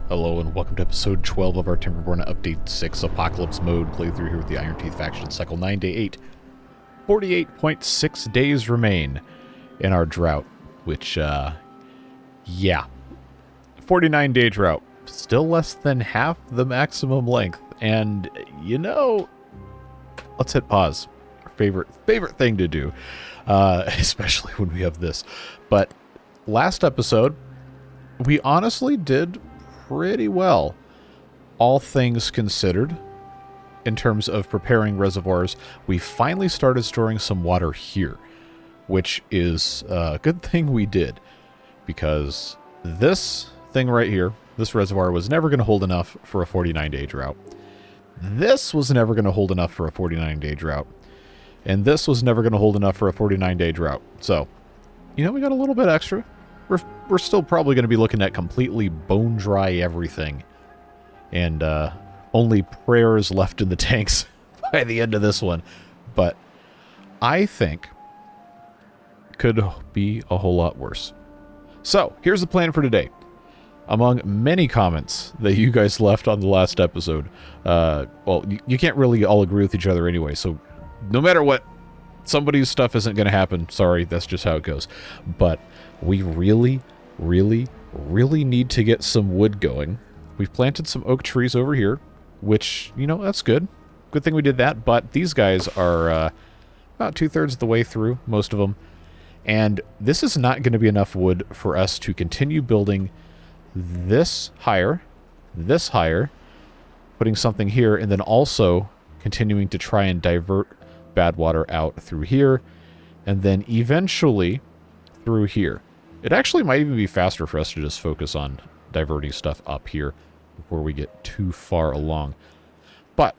Hello and welcome to episode 12 of our Timberborn Update 6 Apocalypse Mode playthrough here with the Iron Teeth faction, cycle 9 day 8. 48.6 days remain in our drought, which, yeah. 49-day drought. Still less than half the maximum length. And, you know, let's hit pause. Our favorite thing to do, especially when we have this. But last episode, we honestly did pretty well, all things considered. In terms of preparing reservoirs, we finally started storing some water here, which is a good thing we did, because this thing right here, this reservoir, was never going to hold enough for a 49-day drought. This was never going to hold enough for a 49-day drought. And this was never going to hold enough for a 49-day drought. So, you know, we got a little bit extra. We're still probably going to be looking at completely bone dry everything. And only prayers left in the tanks by the end of this one. But I think could be a whole lot worse. So, here's the plan for today. Among many comments that you guys left on the last episode, well, you can't really all agree with each other anyway, so no matter what, somebody's stuff isn't going to happen. Sorry, that's just how it goes. But we really need to get some wood going. We've planted some oak trees over here, which, you know, that's good. Good thing we did that, but these guys are about 2/3 of the way through, most of them. And this is not going to be enough wood for us to continue building this higher, putting something here, and then also continuing to try and divert bad water out through here, and then eventually through here. It actually might even be faster for us to just focus on diverting stuff up here before we get too far along. But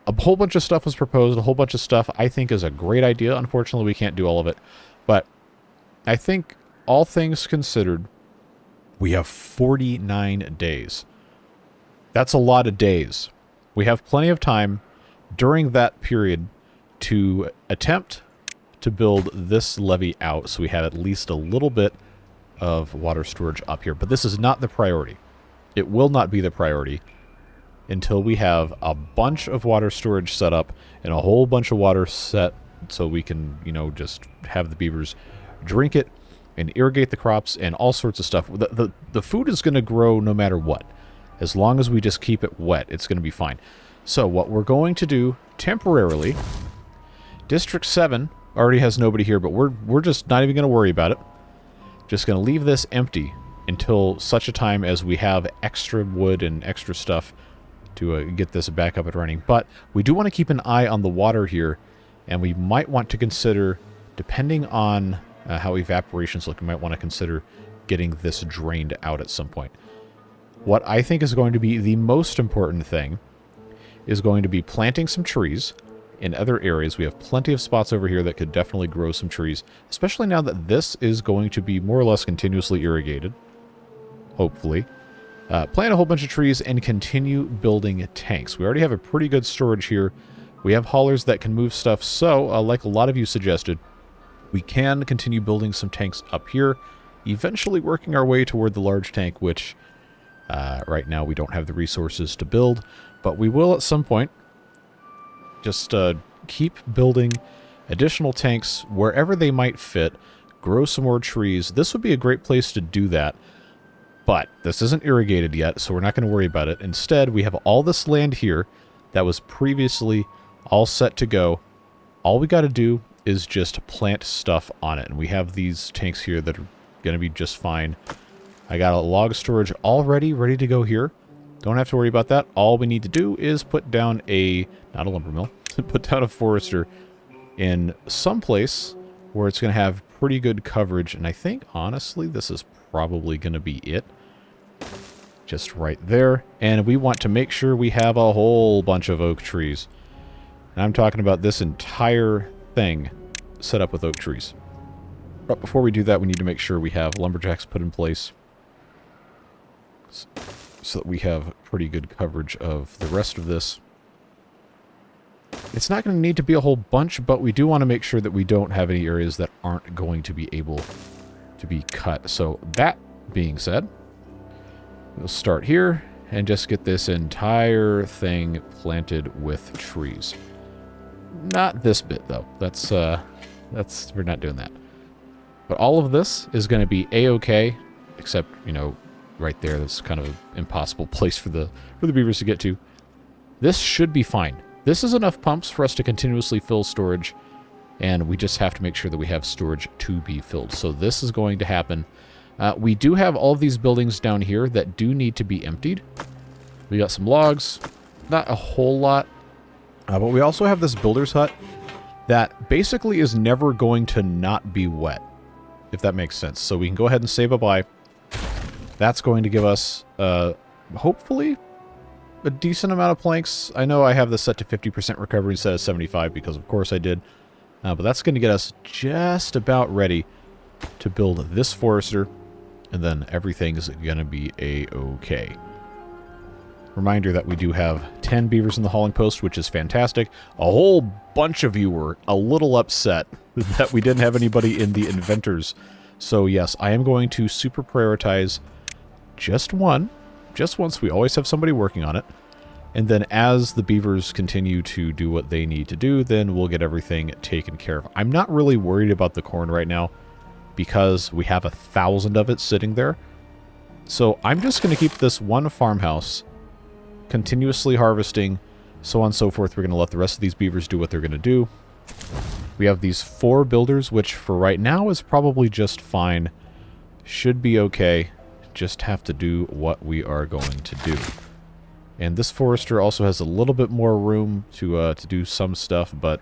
a whole bunch of stuff was proposed, a whole bunch of stuff I think is a great idea. Unfortunately, we can't do all of it. But I think, all things considered, we have 49 days. That's a lot of days. We have plenty of time during that period to attempt to build this levee out so we have at least a little bit of water storage up here. But this is not the priority. It will not be the priority until we have a bunch of water storage set up and a whole bunch of water set so we can, you know, just have the beavers drink it and irrigate the crops and all sorts of stuff. The food is going to grow no matter what. As long as we just keep it wet, it's going to be fine. So what we're going to do temporarily, District 7 already has nobody here, but we're just not even going to worry about it. Just going to leave this empty until such a time as we have extra wood and extra stuff to get this back up and running. But we do want to keep an eye on the water here, and we might want to consider, depending on how evaporations look, we might want to consider getting this drained out at some point. What I think is going to be the most important thing is going to be planting some trees in other areas. We have plenty of spots over here that could definitely grow some trees, especially now that this is going to be more or less continuously irrigated, hopefully. Plant a whole bunch of trees and continue building tanks. We already have a pretty good storage here. We have haulers that can move stuff, so like a lot of you suggested, we can continue building some tanks up here, eventually working our way toward the large tank, which right now we don't have the resources to build, but we will at some point. Just keep building additional tanks wherever they might fit, grow some more trees. This would be a great place to do that, but this isn't irrigated yet, so we're not going to worry about it. Instead, we have all this land here that was previously all set to go. All we got to do is just plant stuff on it, and we have these tanks here that are going to be just fine. I got a log storage already ready to go here. Don't have to worry about that. All we need to do is put down not a lumber mill, put down a forester in some place where it's going to have pretty good coverage. And I think, honestly, this is probably going to be it. Just right there. And we want to make sure we have a whole bunch of oak trees. And I'm talking about this entire thing set up with oak trees. But before we do that, we need to make sure we have lumberjacks put in place so that we have pretty good coverage of the rest of this. It's not going to need to be a whole bunch, but we do want to make sure that we don't have any areas that aren't going to be able to be cut. So that being said, We'll start here and just get this entire thing planted with trees. Not this bit, though. We're not doing that. But all of this is going to be A-okay, except, you know, right there, that's kind of an impossible place for the beavers to get to. This should be fine. This is enough pumps for us to continuously fill storage, and we just have to make sure that we have storage to be filled. So this is going to happen. We do have all of these buildings down here that do need to be emptied. We got some logs, not a whole lot, but we also have this builder's hut that basically is never going to not be wet, if that makes sense. So we can go ahead and say bye-bye. That's going to give us, hopefully, a decent amount of planks. I know I have this set to 50% recovery instead of 75 because, of course, I did. But that's going to get us just about ready to build this forester, and then everything is going to be A-okay. Reminder that we do have 10 beavers in the hauling post, which is fantastic. A whole bunch of you were a little upset that we didn't have anybody in the inventors. So yes, I am going to super prioritize just one. Just once. We always have somebody working on it. And then as the beavers continue to do what they need to do, then we'll get everything taken care of. I'm not really worried about the corn right now because we have 1,000 of it sitting there. So I'm just going to keep this one farmhouse continuously harvesting, so on and so forth. We're going to let the rest of these beavers do what they're going to do. We have these 4 builders, which for right now is probably just fine. Should be okay. Just have to do what we are going to do. And this forester also has a little bit more room to do some stuff, but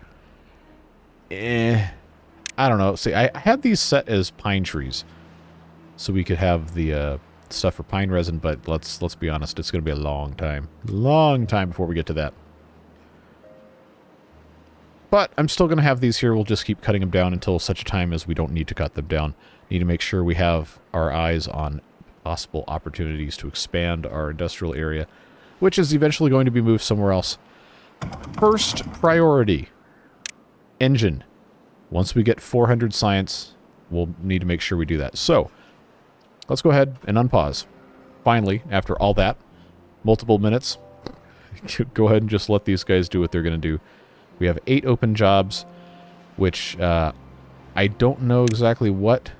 I don't know. See, I had these set as pine trees, so we could have the stuff for pine resin, but let's be honest, it's going to be a long time before we get to that. But I'm still going to have these here. We'll just keep cutting them down until such a time as we don't need to cut them down. Need to make sure we have our eyes on possible opportunities to expand our industrial area, which is eventually going to be moved somewhere else. First priority, engine. Once we get 400 science, we'll need to make sure we do that. So, let's go ahead and unpause. Finally, after all that, multiple minutes, go ahead and just let these guys do what they're going to do. We have 8 open jobs, which I don't know exactly what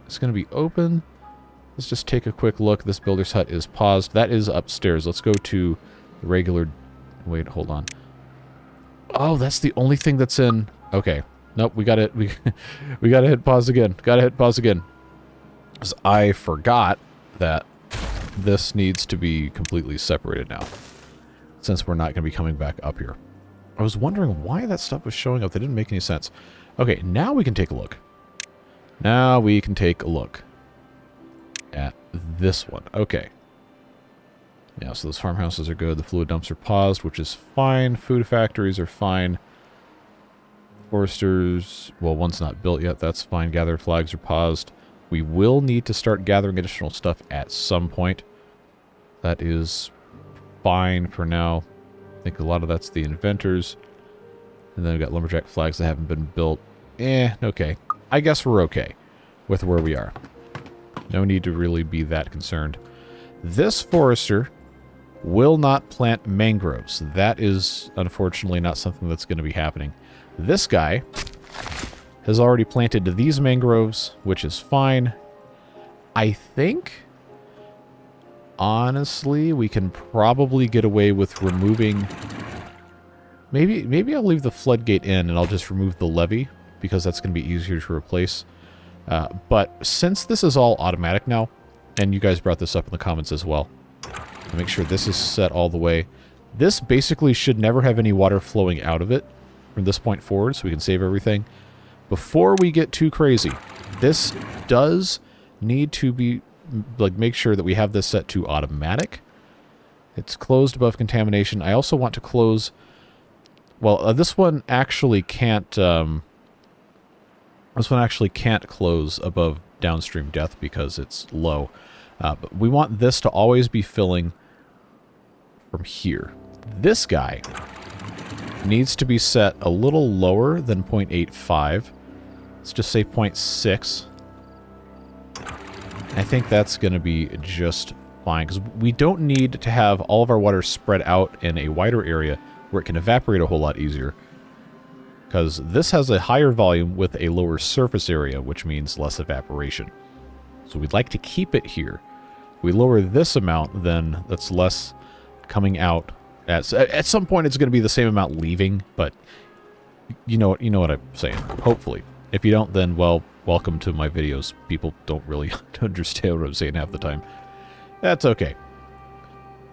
is going to be open. Let's just take a quick look. This builder's hut is paused. That is upstairs. Let's go to the regular... Wait, hold on. Oh, that's the only thing that's in... Okay. Nope, we got it. We got to hit pause again. Got to hit pause again. 'Cause I forgot that this needs to be completely separated now, since we're not going to be coming back up here. I was wondering why that stuff was showing up. That didn't make any sense. Okay, now we can take a look. Now we can take a look at this one. Okay. Yeah, so those farmhouses are good. The fluid dumps are paused, which is fine. Food factories are fine. Foresters, well, one's not built yet. That's fine. Gather flags are paused. We will need to start gathering additional stuff at some point. That is fine for now. I think a lot of that's the inventors. And then we've got lumberjack flags that haven't been built. Okay. I guess we're okay with where we are. No need to really be that concerned. This forester will not plant mangroves. That is, unfortunately, not something that's going to be happening. This guy has already planted these mangroves, which is fine. I think, honestly, we can probably get away with removing... Maybe I'll leave the floodgate in and I'll just remove the levee, because that's going to be easier to replace. But since this is all automatic now, and you guys brought this up in the comments as well, I'll make sure this is set all the way. This basically should never have any water flowing out of it from this point forward, so we can save everything. Before we get too crazy, this does need to be, like, make sure that we have this set to automatic. It's closed above contamination. I also want to close... Well, this one actually can't... This one actually can't close above downstream depth because it's low. But we want this to always be filling from here. This guy needs to be set a little lower than 0.85. Let's just say 0.6. I think that's going to be just fine, because we don't need to have all of our water spread out in a wider area where it can evaporate a whole lot easier. Because this has a higher volume with a lower surface area, which means less evaporation. So we'd like to keep it here. If we lower this amount, then that's less coming out. At some point, it's going to be the same amount leaving, but you know what I'm saying, hopefully. If you don't, then, well, welcome to my videos. People don't really understand what I'm saying half the time. That's okay.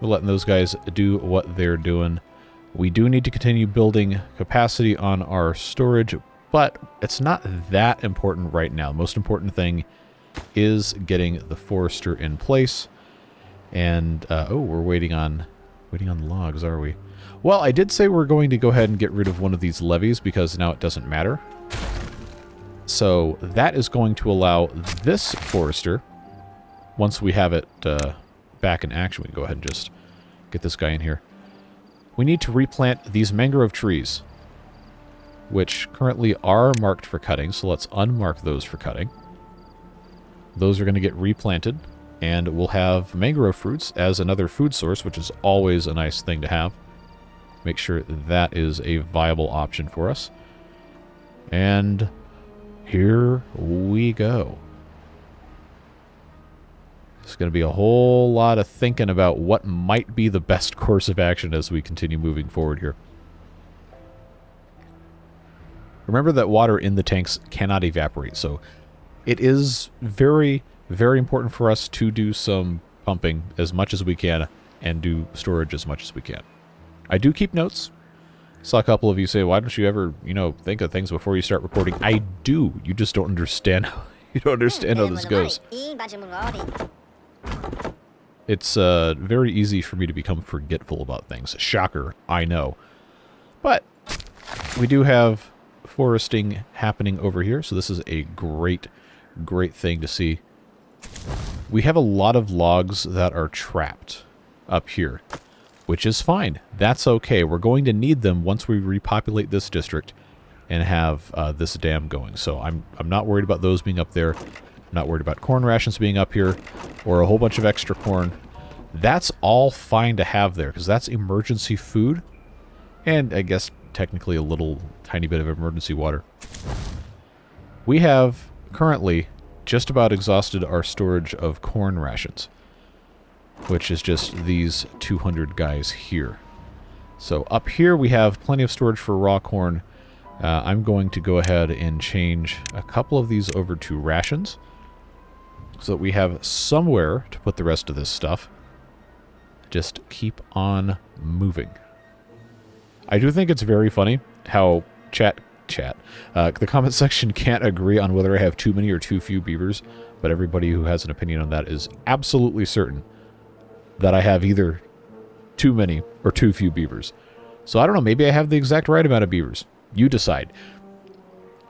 We're letting those guys do what they're doing. We do need to continue building capacity on our storage, but it's not that important right now. The most important thing is getting the forester in place. And, oh, we're waiting on logs, are we? Well, I did say we're going to go ahead and get rid of one of these levees because now it doesn't matter. So that is going to allow this forester, once we have it back in action, we can go ahead and just get this guy in here. We need to replant these mangrove trees, which currently are marked for cutting, so let's unmark those for cutting. Those are going to get replanted, and we'll have mangrove fruits as another food source, which is always a nice thing to have. Make sure that is a viable option for us. And here we go. It's going to be a whole lot of thinking about what might be the best course of action as we continue moving forward here. Remember that water in the tanks cannot evaporate, so it is very, very important for us to do some pumping as much as we can and do storage as much as we can. I do keep notes. Saw a couple of you say, why don't you ever, think of things before you start recording? I do. You just don't understand how, how this goes. It's very easy for me to become forgetful about things. Shocker, I know. But we do have foresting happening over here, so this is a great thing to see. We have a lot of logs that are trapped up here, which is fine. That's okay. We're going to need them once we repopulate this district and have this dam going. So I'm not worried about those being up there. I'm not worried about corn rations being up here or a whole bunch of extra corn. That's all fine to have there because that's emergency food and I guess technically a little tiny bit of emergency water. We have currently just about exhausted our storage of corn rations, which is just these 200 guys here. So up here we have plenty of storage for raw corn. I'm going to go ahead and change a couple of these over to rations so that we have somewhere to put the rest of this stuff. Just keep on moving. I do think it's very funny how the comment section can't agree on whether I have too many or too few beavers, but everybody who has an opinion on that is absolutely certain that I have either too many or too few beavers. So I don't know, maybe I have the exact right amount of beavers. You decide.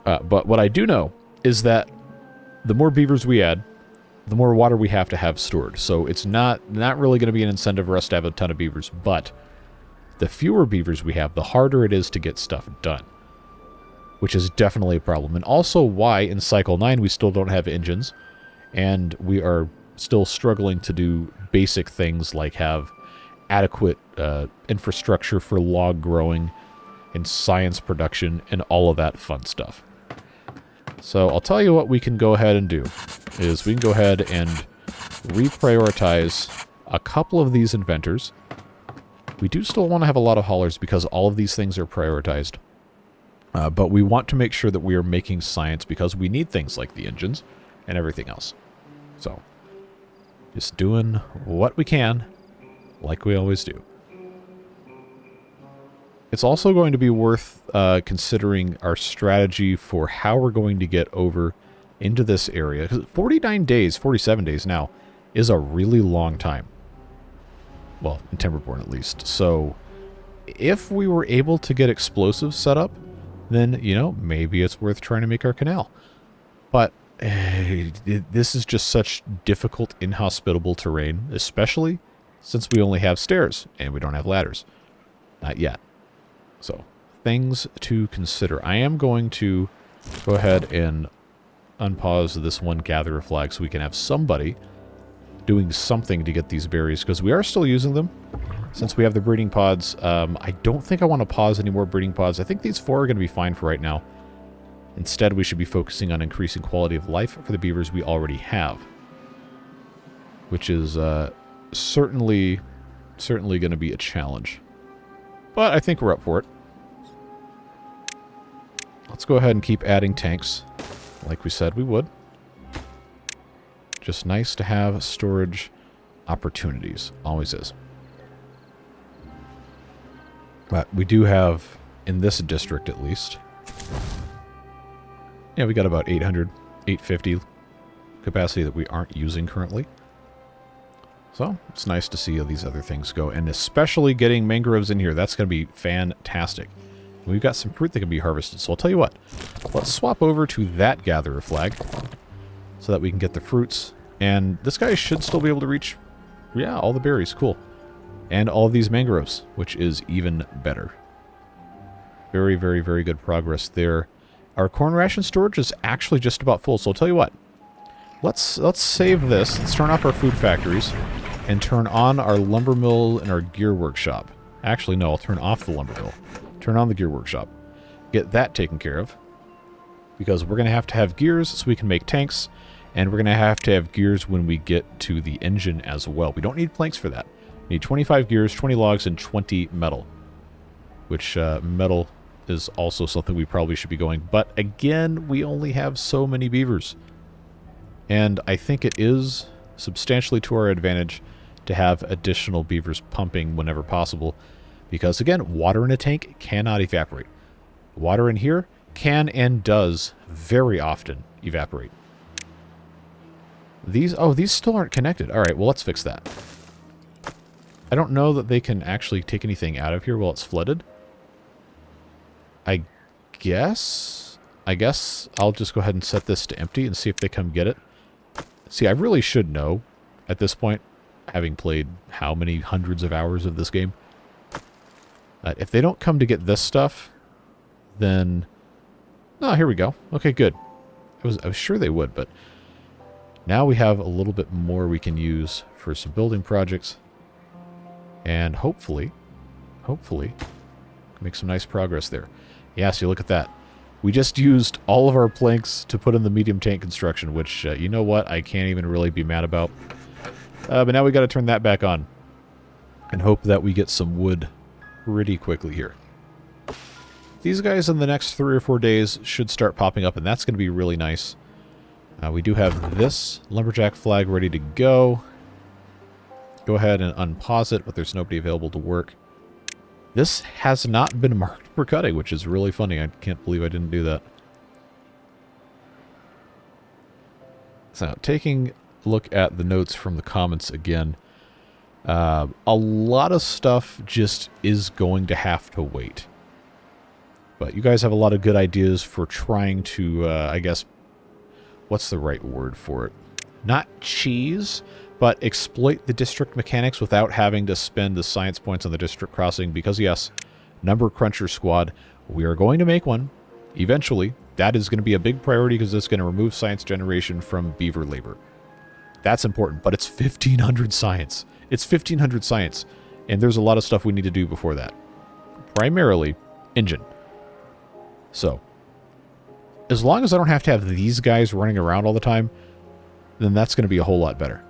But what I do know is that the more beavers we add, the more water we have to have stored. So it's not really going to be an incentive for us to have a ton of beavers, but the fewer beavers we have, the harder it is to get stuff done, which is definitely a problem. And also why in Cycle 9 we still don't have engines, and we are still struggling to do basic things like have adequate infrastructure for log growing and science production and all of that fun stuff. So I'll tell you what we can go ahead and do is we can go ahead and reprioritize a couple of these inventors. We do still want to have a lot of haulers because all of these things are prioritized. But we want to make sure that we are making science because we need things like the engines and everything else. So just doing what we can like we always do. It's also going to be worth considering our strategy for how we're going to get over into this area. Because 49 days, 47 days now, is a really long time. Well, in Timberborn at least. So, if we were able to get explosives set up, then, maybe it's worth trying to make our canal. But this is just such difficult, inhospitable terrain, especially since we only have stairs and we don't have ladders. Not yet. So, things to consider. I am going to go ahead and unpause this one gatherer flag so we can have somebody doing something to get these berries, because we are still using them. Since we have the breeding pods, I don't think I want to pause any more breeding pods. I think these 4 are going to be fine for right now. Instead, we should be focusing on increasing quality of life for the beavers we already have. Which is certainly going to be a challenge. But I think we're up for it. Let's go ahead and keep adding tanks, like we said we would. Just nice to have storage opportunities. Always is. But we do have, in this district at least, yeah, we got about 800, 850 capacity that we aren't using currently. So, it's nice to see how these other things go. And especially getting mangroves in here. That's going to be fantastic. We've got some fruit that can be harvested. So I'll tell you what. Let's swap over to that gatherer flag. So that we can get the fruits. And this guy should still be able to reach, yeah, all the berries. Cool. And all of these mangroves, which is even better. Very, very, very good progress there. Our corn ration storage is actually just about full. So I'll tell you what. Let's save this. Let's turn off our food factories. And turn on our lumber mill and our gear workshop. Actually, no, I'll turn off the lumber mill. Turn on the gear workshop. Get that taken care of. Because we're going to have gears so we can make tanks. And we're going to have gears when we get to the engine as well. We don't need planks for that. We need 25 gears, 20 logs, and 20 metal. Which metal is also something we probably should be going. But again, we only have so many beavers. And I think it is substantially to our advantage to have additional beavers pumping whenever possible. Because, again, water in a tank cannot evaporate. Water in here can and does very often evaporate. These still aren't connected. All right, well, let's fix that. I don't know that they can actually take anything out of here while it's flooded. I guess I'll just go ahead and set this to empty and see if they come get it. See, I really should know at this point, having played how many hundreds of hours of this game. If they don't come to get this stuff, then... Oh, here we go. Okay, good. I was sure they would, but... Now we have a little bit more we can use for some building projects. And hopefully, make some nice progress there. Yeah, so look at that. We just used all of our planks to put in the medium tank construction, which, you know what, I can't even really be mad about. But now we got to turn that back on. And hope that we get some wood pretty quickly here. These guys in the next 3 or 4 days should start popping up, and that's going to be really nice. We do have this lumberjack flag ready to go. Go ahead and unpause it, but there's nobody available to work. This has not been marked for cutting, which is really funny. I can't believe I didn't do that. So, taking a look at the notes from the comments again. A lot of stuff just is going to have to wait. But you guys have a lot of good ideas for trying to, I guess, what's the right word for it? Not cheese, but exploit the district mechanics without having to spend the science points on the district crossing. Because yes, Number Cruncher Squad, we are going to make one eventually. That is going to be a big priority because it's going to remove science generation from beaver labor. That's important, but it's 1,500 science. It's 1,500 science, and there's a lot of stuff we need to do before that. Primarily, engine. So, as long as I don't have to have these guys running around all the time, then that's going to be a whole lot better.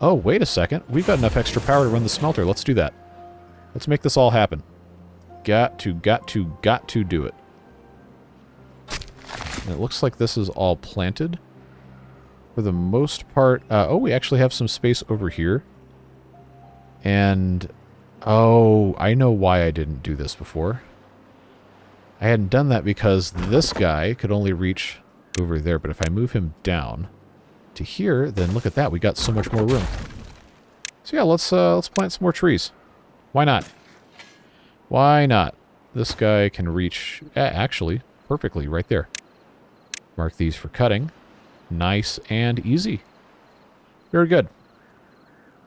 Oh, wait a second. We've got enough extra power to run the smelter. Let's do that. Let's make this all happen. Got to do it. And it looks like this is all planted. For the most part... oh, we actually have some space over here. And... oh, I know why I didn't do this before. I hadn't done that because this guy could only reach over there. But if I move him down to here, then look at that. We got so much more room. So yeah, let's plant some more trees. Why not? Why not? This guy can reach, actually, perfectly right there. Mark these for cutting. Nice and easy. Very good.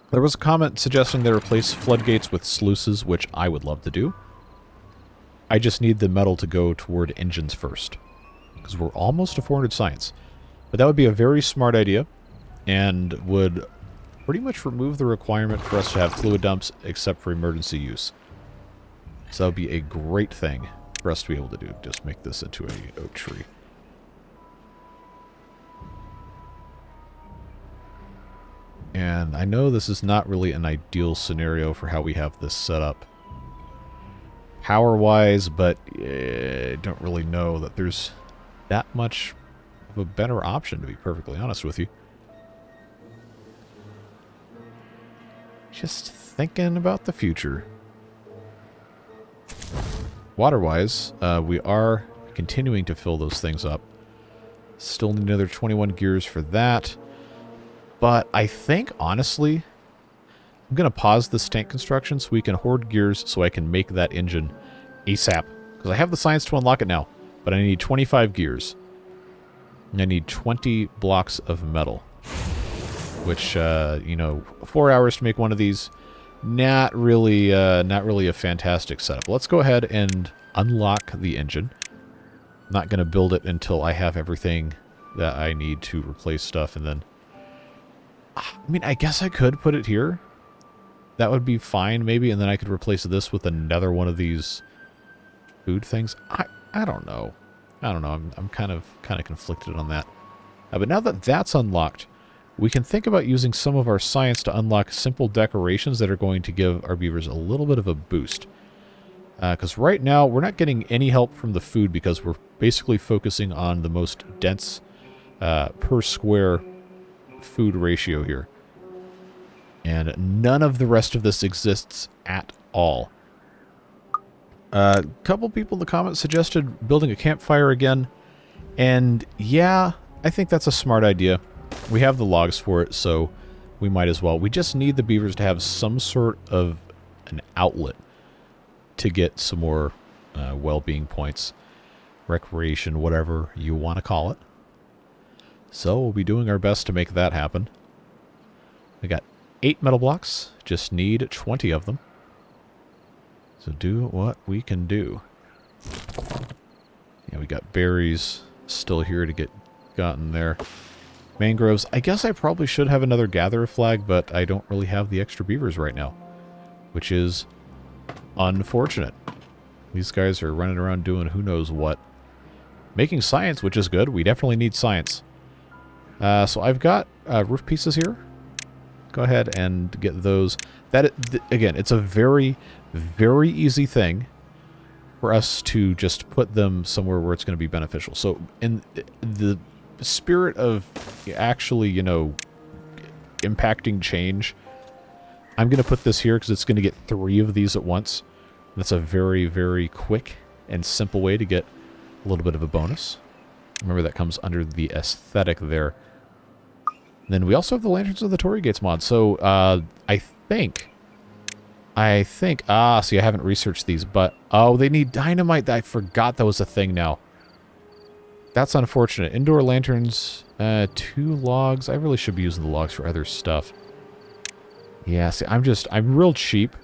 There was a comment suggesting they replace floodgates with sluices, which I would love to do. I just need the metal to go toward engines first. Because we're almost to 400 science. But that would be a very smart idea. and would pretty much remove the requirement for us to have fluid dumps except for emergency use. So that would be a great thing for us to be able to do. Just make this into a oak tree. And I know this is not really an ideal scenario for how we have this set up power-wise, but I don't really know that there's that much of a better option, to be perfectly honest with you. Just thinking about the future. Water-wise, we are continuing to fill those things up. Still need another 21 gears for that. But I think, honestly, I'm going to pause this tank construction so we can hoard gears so I can make that engine ASAP. Because I have the science to unlock it now, but I need 25 gears. And I need 20 blocks of metal. Which, you know, 4 hours to make one of these, not really a fantastic setup. Let's go ahead and unlock the engine. I'm not going to build it until I have everything that I need to replace stuff, and then... I mean, I guess I could put it here. That would be fine, maybe, and then I could replace this with another one of these food things. I don't know. I don't know. I'm kind of conflicted on that. But now that that's unlocked, we can think about using some of our science to unlock simple decorations that are going to give our beavers a little bit of a boost. Because right now, we're not getting any help from the food because we're basically focusing on the most dense per square food ratio here. And none of the rest of this exists at all. A couple people in the comments suggested building a campfire again. And yeah, I think that's a smart idea. We have the logs for it, so we might as well. We just need the beavers to have some sort of an outlet to get some more well-being points, recreation, whatever you want to call it. So we'll be doing our best to make that happen. We got 8 metal blocks, just need 20 of them. So do what we can do. Yeah, we got berries still here to get gotten there. Mangroves. I guess I probably should have another gatherer flag, but I don't really have the extra beavers right now, which is unfortunate. These guys are running around doing who knows what. Making science, which is good. We definitely need science. So I've got roof pieces here. Go ahead and get those. Again, it's a very, very easy thing for us to just put them somewhere where it's going to be beneficial. So in the spirit of actually, you know, impacting change, I'm going to put this here because it's going to get 3 of these at once. That's a very, very quick and simple way to get a little bit of a bonus. Remember, that comes under the aesthetic there. And then we also have the Lanterns of the Torii Gates mod. So, I think, see, I haven't researched these, but, oh, they need dynamite. I forgot that was a thing now. That's unfortunate. Indoor lanterns, 2 logs. I really should be using the logs for other stuff. Yeah, see, I'm real cheap.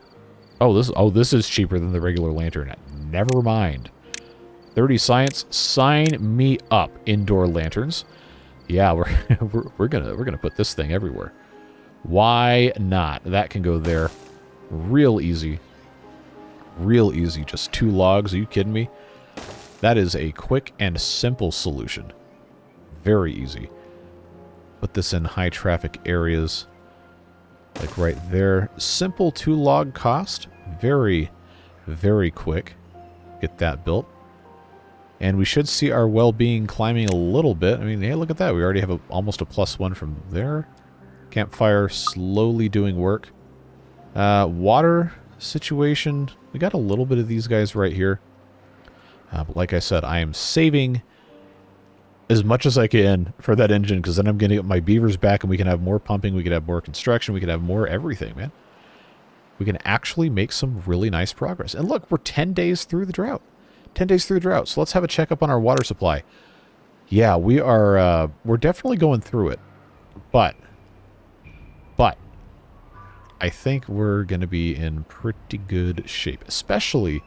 Oh, this is cheaper than the regular lantern. Never mind. 30 science, sign me up. Indoor lanterns. Yeah, we're gonna put this thing everywhere. Why not? That can go there. Real easy. Real easy. Just 2 logs. Are you kidding me? That is a quick and simple solution. Very easy. Put this in high traffic areas. Like right there. Simple 2 log cost. Very, very quick. Get that built. And we should see our well-being climbing a little bit. I mean, hey, look at that. We already have almost a +1 from there. Campfire slowly doing work. Water situation. We got a little bit of these guys right here. But like I said, I am saving as much as I can for that engine, because then I'm going to get my beavers back and we can have more pumping, we can have more construction, we can have more everything, man. We can actually make some really nice progress. And look, we're 10 days through the drought. 10 days through the drought. So let's have a checkup on our water supply. Yeah, we're definitely going through it. But I think we're going to be in pretty good shape, especially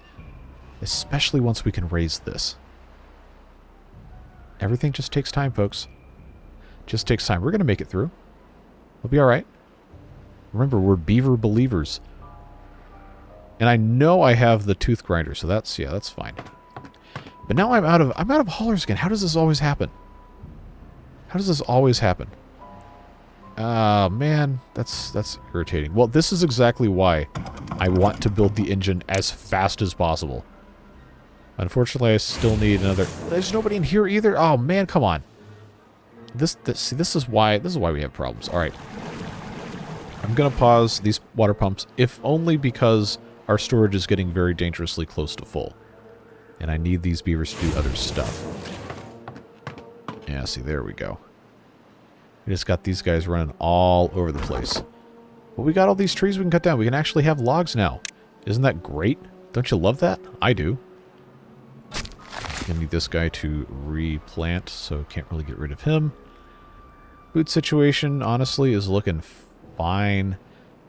once we can raise this. Everything just takes time, folks. Just takes time. We're going to make it through. We'll be all right. Remember, we're beaver believers. And I know I have the tooth grinder, so that's, yeah, that's fine. But now I'm out of haulers again. How does this always happen? How does this always happen? Man, that's irritating. Well, this is exactly why I want to build the engine as fast as possible. Unfortunately, I still need another... There's nobody in here either? Oh, man, come on. See, this is why we have problems. All right. I'm going to pause these water pumps, if only because our storage is getting very dangerously close to full. And I need these beavers to do other stuff. Yeah, see, there we go. We just got these guys running all over the place. But we got all these trees we can cut down. We can actually have logs now. Isn't that great? Don't you love that? I do. Gonna need this guy to replant, so can't really get rid of him. Food situation, honestly, is looking fine.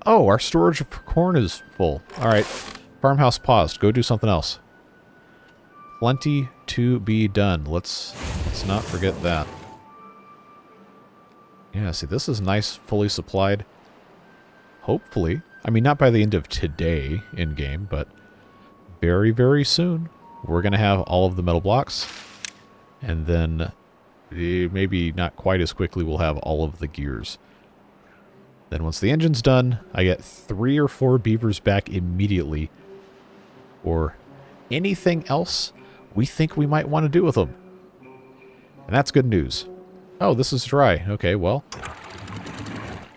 Oh, our storage of corn is full. Alright. Farmhouse paused. Go do something else. Plenty to be done. Let's not forget that. Yeah, see, this is nice, fully supplied. Hopefully. I mean, not by the end of today in-game, but very, very soon. We're going to have all of the metal blocks. And then, maybe not quite as quickly, we'll have all of the gears. Then once the engine's done, I get 3 or 4 beavers back immediately. Or anything else we think we might want to do with them. And that's good news. Oh, this is dry. Okay, well.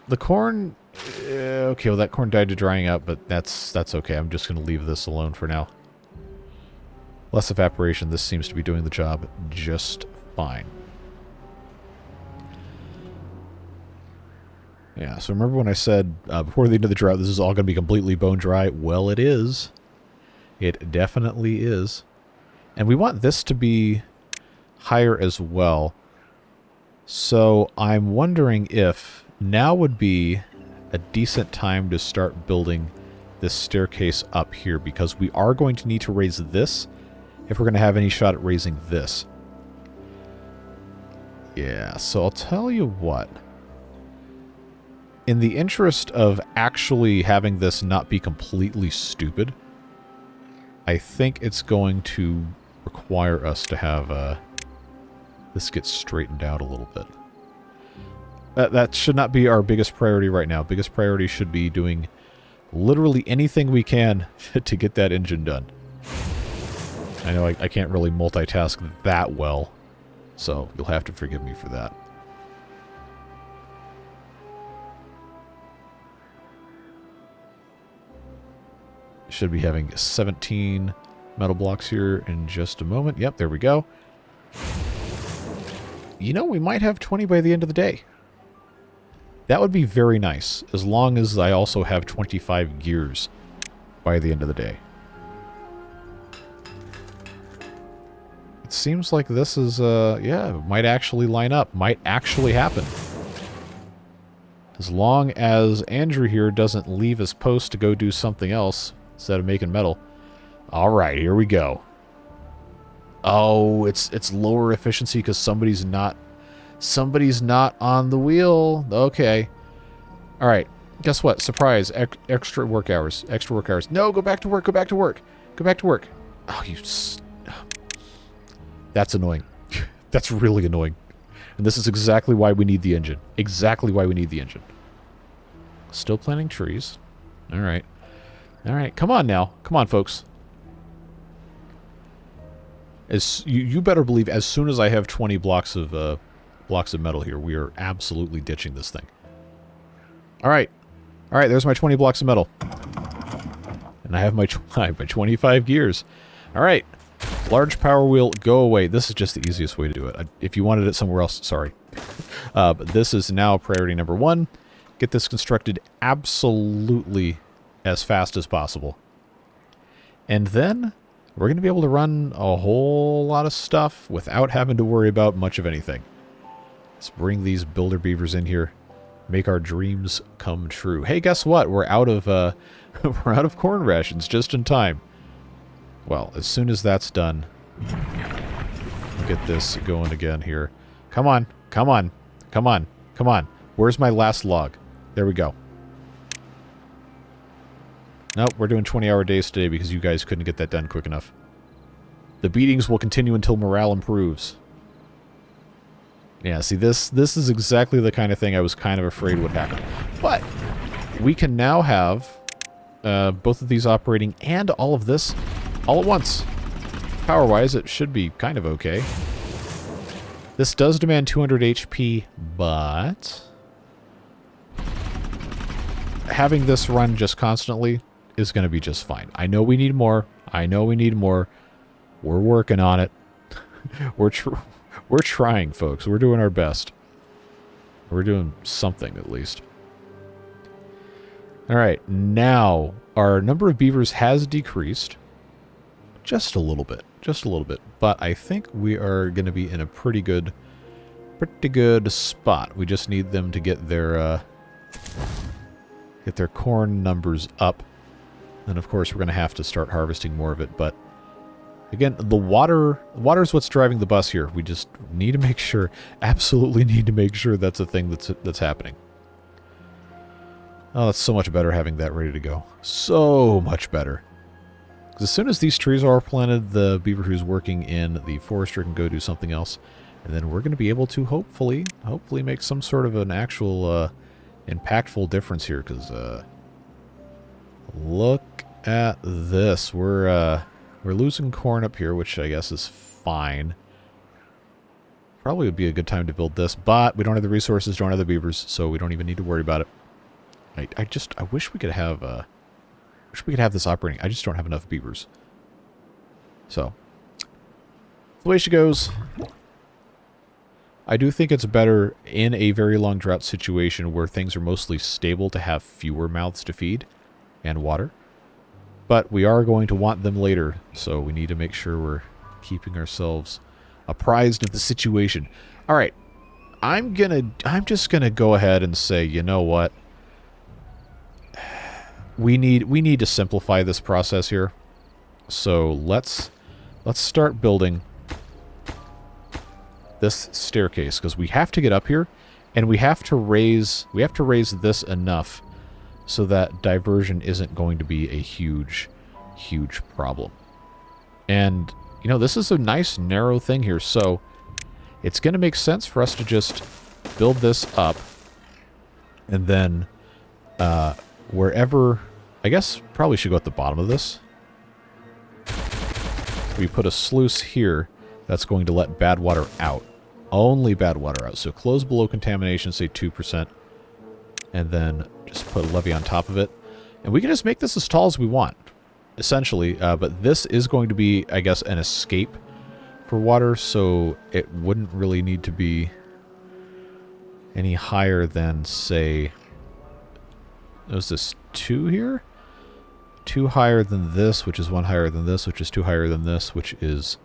The corn... okay, well, that corn died to drying up, but that's okay. I'm just going to leave this alone for now. Less evaporation. This seems to be doing the job just fine. Yeah, so remember when I said before the end of the drought, this is all going to be completely bone dry? Well, it is. It definitely is. And we want this to be higher as well. So I'm wondering if now would be a decent time to start building this staircase up here, because we are going to need to raise this if we're going to have any shot at raising this. Yeah, so I'll tell you what. In the interest of actually having this not be completely stupid, I think it's going to require us to have this get straightened out a little bit. That should not be our biggest priority right now. Biggest priority should be doing literally anything we can to get that engine done. I know I can't really multitask that well, so you'll have to forgive me for that. Should be having 17 metal blocks here in just a moment. Yep, there we go. You know, we might have 20 by the end of the day. That would be very nice, as long as I also have 25 gears by the end of the day. It seems like this is, yeah, might actually line up. Might actually happen. As long as Andrew here doesn't leave his post to go do something else instead of making metal. Alright, here we go. Oh, it's lower efficiency because somebody's not on the wheel. Okay. Alright. Guess what? Surprise. Extra work hours. Extra work hours. No, go back to work. Go back to work. Go back to work. Oh, you... That's annoying. That's really annoying. And this is exactly why we need the engine. Exactly why we need the engine. Still planting trees. Alright. Alright, come on now. Come on, folks. You better believe as soon as I have 20 blocks of metal here, we are absolutely ditching this thing. Alright. Alright, there's my 20 blocks of metal. And I have my 25 gears. Alright. Large power wheel, go away. This is just the easiest way to do it. If you wanted it somewhere else, sorry. But this is now priority number 1. Get this constructed absolutely as fast as possible. And then we're going to be able to run a whole lot of stuff without having to worry about much of anything. Let's bring these builder beavers in here. Make our dreams come true. Hey, guess what? We're out of we're out of corn rations just in time. Well, as soon as that's done, we'll get this going again here. Come on, come on, come on, come on. Where's my last log? There we go. Nope, we're doing 20-hour days today because you guys couldn't get that done quick enough. The beatings will continue until morale improves. Yeah, see, this is exactly the kind of thing I was kind of afraid would happen. But we can now have both of these operating and all of this all at once. Power-wise, it should be kind of okay. This does demand 200 HP, but having this run just constantly is going to be just fine. I know we need more. I know we need more. We're working on it. We're trying, folks. We're doing our best. We're doing something, at least. All right, now our number of beavers has decreased just a little bit. Just a little bit. But I think we are going to be in a pretty good spot. We just need them to get their corn numbers up. And of course, we're going to have to start harvesting more of it. But again, the water is what's driving the bus here. We just need to make sure, absolutely need to make sure that's a thing that's happening. Oh, it's so much better having that ready to go. So much better. Because as soon as these trees are planted, the beaver who's working in the forester can go do something else. And then we're going to be able to hopefully make some sort of an actual impactful difference here. Because look at this. We're losing corn up here, which I guess is fine. Probably would be a good time to build this, but we don't have the resources, don't have the beavers, so we don't even need to worry about it. I wish we could have this operating. I just don't have enough beavers. So, the way she goes. I do think it's better in a very long drought situation where things are mostly stable to have fewer mouths to feed and water. But we are going to want them later, so we need to make sure we're keeping ourselves apprised of the situation. All right, I'm just gonna go ahead and say, you know what? We need to simplify this process here. So let's start building this staircase because we have to get up here, and we have to raise this enough so that diversion isn't going to be a huge problem. And you know, this is a nice narrow thing here, so it's going to make sense for us to just build this up, and then wherever, I guess probably should go at the bottom of this. We put a sluice here that's going to let bad water out. Only bad water out. So close below contamination, say 2%. And then just put a levee on top of it. And we can just make this as tall as we want, essentially. But this is going to be, I guess, an escape for water. So it wouldn't really need to be any higher than, say... Was this 2 here? 2 higher than this, which is 1 higher than this, which is 2 higher than this, which is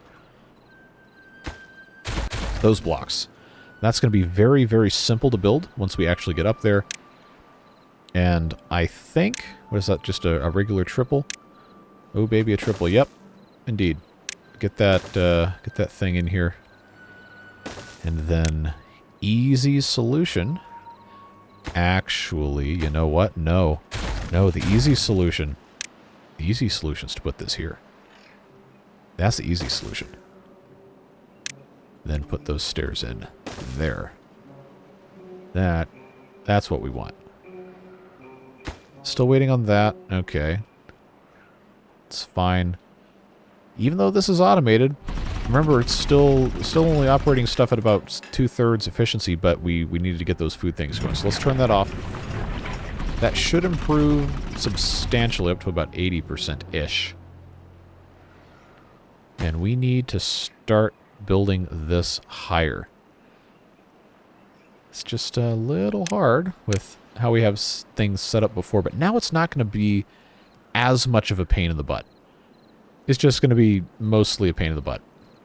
those blocks. That's going to be very, very simple to build once we actually get up there. And I think, what is that, just a regular triple? Oh, baby, a triple. Yep, indeed. Get that thing in here. And then, easy solution. Actually, you know what? No, the easy solution. The easy solution is to put this here. That's the easy solution. Then put those stairs in there. That's what we want. Still waiting on that. Okay. It's fine. Even though this is automated, remember it's still only operating stuff at about 2/3 efficiency, but we needed to get those food things going. So let's turn that off. That should improve substantially up to about 80%-ish. And we need to start building this higher. It's just a little hard with how we have things set up before, but now it's not going to be as much of a pain in the butt. It's just going to be mostly a pain in the butt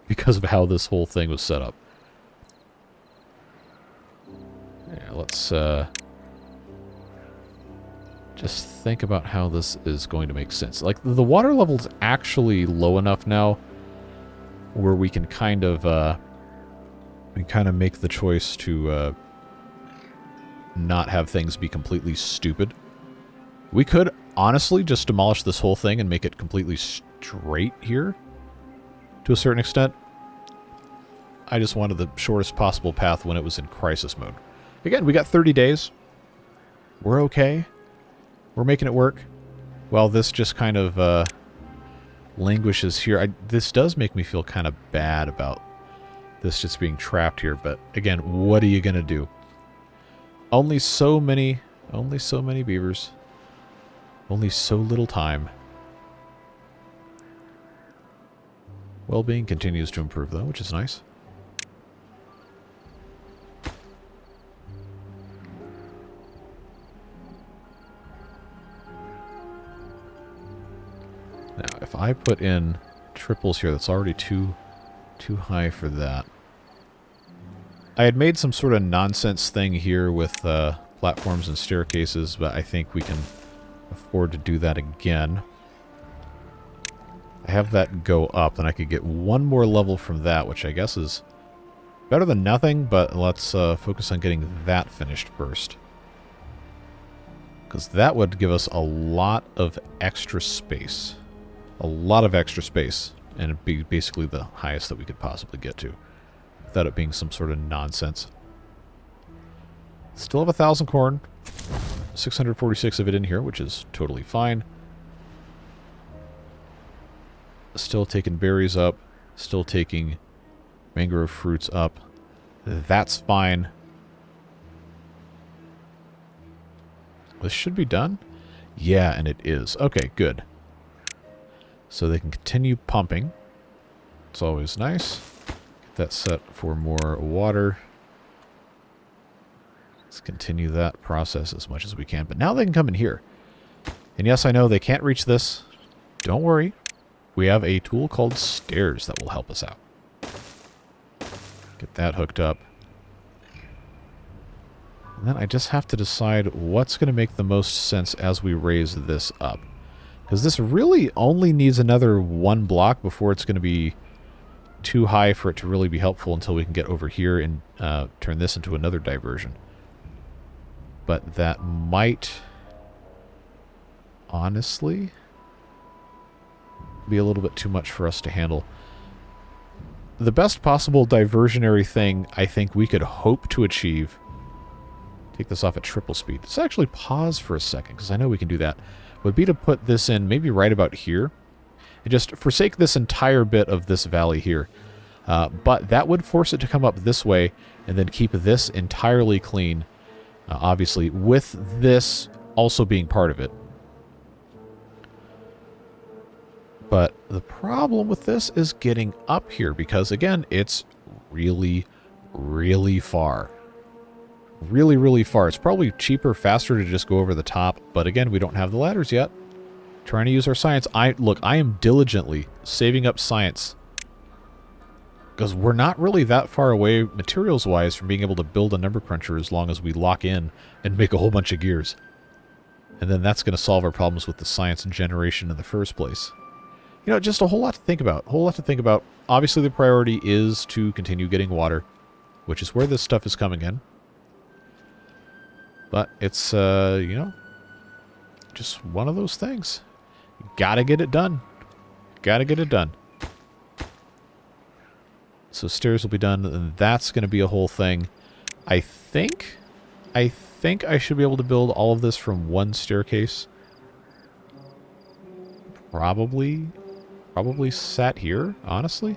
because of how this whole thing was set up. Yeah, let's just think about how this is going to make sense. Like, the water level's actually low enough now where we can kind of make the choice to not have things be completely stupid. We could honestly just demolish this whole thing and make it completely straight here to a certain extent. I just wanted the shortest possible path when it was in crisis mode. Again, we got 30 days. We're okay. We're making it work. Well, this just kind of languishes here. This does make me feel kind of bad about this just being trapped here, but again, what are you going to do? Only so many beavers. Only so little time. Well-being continues to improve, though, which is nice. Now, if I put in triples here, that's already too high for that. I had made some sort of nonsense thing here with platforms and staircases, but I think we can afford to do that again. I have that go up, and I could get one more level from that, which I guess is better than nothing, but let's focus on getting that finished first. Because that would give us a lot of extra space. A lot of extra space, and it'd be basically the highest that we could possibly get to, without it being some sort of nonsense. Still have 1,000 corn, 646 of it in here, which is totally fine. Still taking berries up, still taking mangrove fruits up. That's fine. This should be done. Yeah, and it is. Okay, good. So they can continue pumping. It's always nice. Get that set for more water. Let's continue that process as much as we can. But now they can come in here. And yes, I know they can't reach this. Don't worry. We have a tool called stairs that will help us out. Get that hooked up. And then I just have to decide what's going to make the most sense as we raise this up. Because this really only needs another one block before it's going to be too high for it to really be helpful until we can get over here and turn this into another diversion. But that might, honestly, be a little bit too much for us to handle. The best possible diversionary thing I think we could hope to achieve, take this off at triple speed. Let's actually pause for a second, because I know we can do that, would be to put this in maybe right about here. And just forsake this entire bit of this valley here. But that would force it to come up this way, and then keep this entirely clean, obviously, with this also being part of it. But the problem with this is getting up here, because, again, it's really, really far. Really, really far. It's probably cheaper, faster to just go over the top, but again, we don't have the ladders yet. Trying to use our science. Look, I am diligently saving up science, because we're not really that far away, materials-wise, from being able to build a number cruncher as long as we lock in and make a whole bunch of gears. And then that's going to solve our problems with the science generation in the first place. You know, just a whole lot to think about. A whole lot to think about. Obviously, the priority is to continue getting water, which is where this stuff is coming in. But it's, you know, just one of those things. Gotta get it done. Gotta get it done. So stairs will be done, and that's going to be a whole thing. I think I should be able to build all of this from one staircase. Probably sat here, honestly.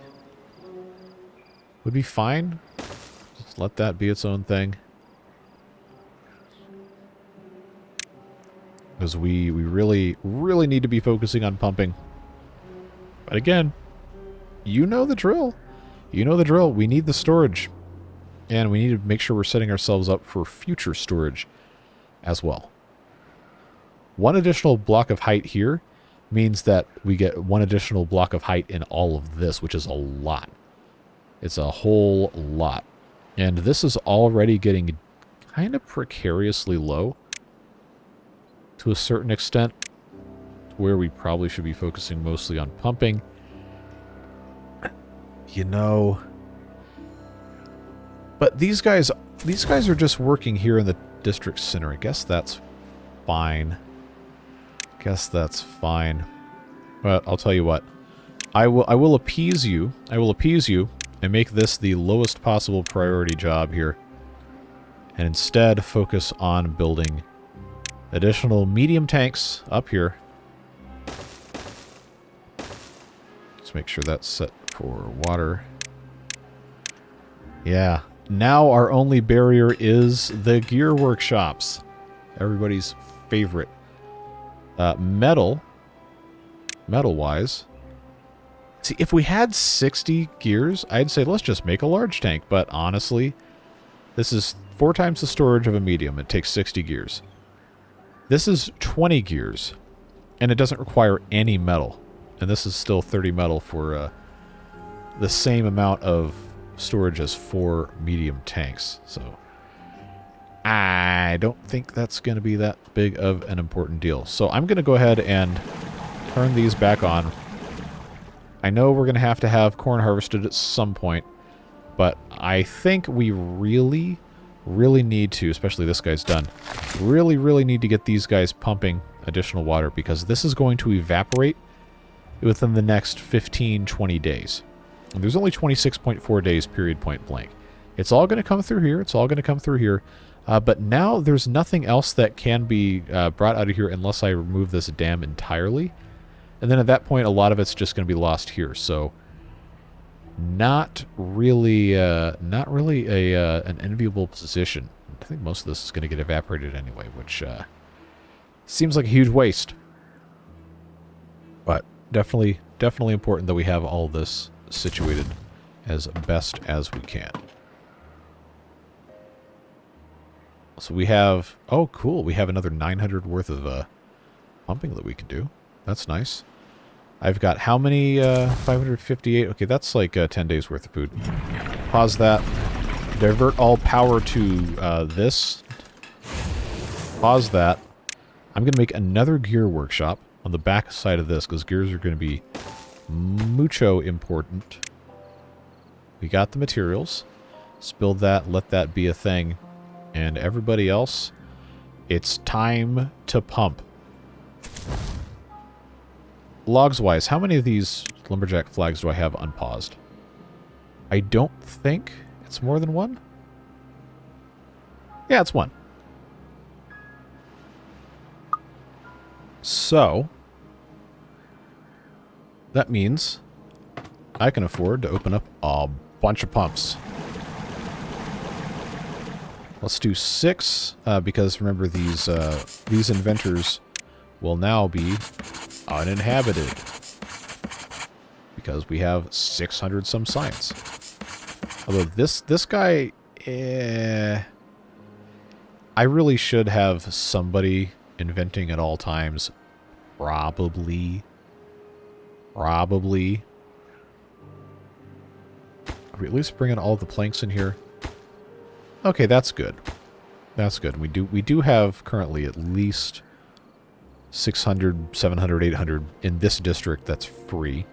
Would be fine. Just let that be its own thing. Because we really need to be focusing on pumping. But again, you know the drill. You know the drill. We need the storage. And we need to make sure we're setting ourselves up for future storage as well. One additional block of height here means that we get one additional block of height in all of this, which is a lot. It's a whole lot. And this is already getting kind of precariously low to a certain extent, where we probably should be focusing mostly on pumping. You know, but these guys are just working here in the district center. I guess that's fine. But I'll tell you what. I will appease you. I will appease you and make this the lowest possible priority job here. And instead focus on building additional medium tanks up here. Let's make sure that's set for water. Yeah. Now our only barrier is the gear workshops. Everybody's favorite. Metal-wise. See, if we had 60 gears, I'd say let's just make a large tank. But honestly, this is 4 times the storage of a medium. It takes 60 gears. This is 20 gears, and it doesn't require any metal. And this is still 30 metal for the same amount of storage as 4 medium tanks. So I don't think that's going to be that big of an important deal. So I'm going to go ahead and turn these back on. I know we're going to have corn harvested at some point, but I think we really need to, especially this guy's done, really need to get these guys pumping additional water, because this is going to evaporate within the next 15-20 days. And there's only 26.4 days, period, point blank. It's all going to come through here. But now there's nothing else that can be brought out of here unless I remove this dam entirely. And then at that point, a lot of it's just going to be lost here. So not really an enviable position. I think most of this is going to get evaporated anyway, which seems like a huge waste. But definitely important that we have all this situated as best as we can. So we have, oh cool, we have another 900 worth of pumping that we can do. That's nice. I've got how many? 558. Okay, that's like 10 days worth of food. Pause that. Divert all power to this. Pause that. I'm going to make another gear workshop on the back side of this, because gears are going to be mucho important. We got the materials. Let's build that. Let that be a thing. And everybody else, it's time to pump. Logs-wise, how many of these lumberjack flags do I have unpaused? I don't think it's more than one. Yeah, it's one. So, that means I can afford to open up a bunch of pumps. Let's do 6, because remember these inventors will now be uninhabited, because we have 600 some science. Although this guy, I really should have somebody inventing at all times. Probably. Are we at least bringing all the planks in here? Okay, that's good. That's good. We do have currently at least 600, 700, 800 in this district that's free.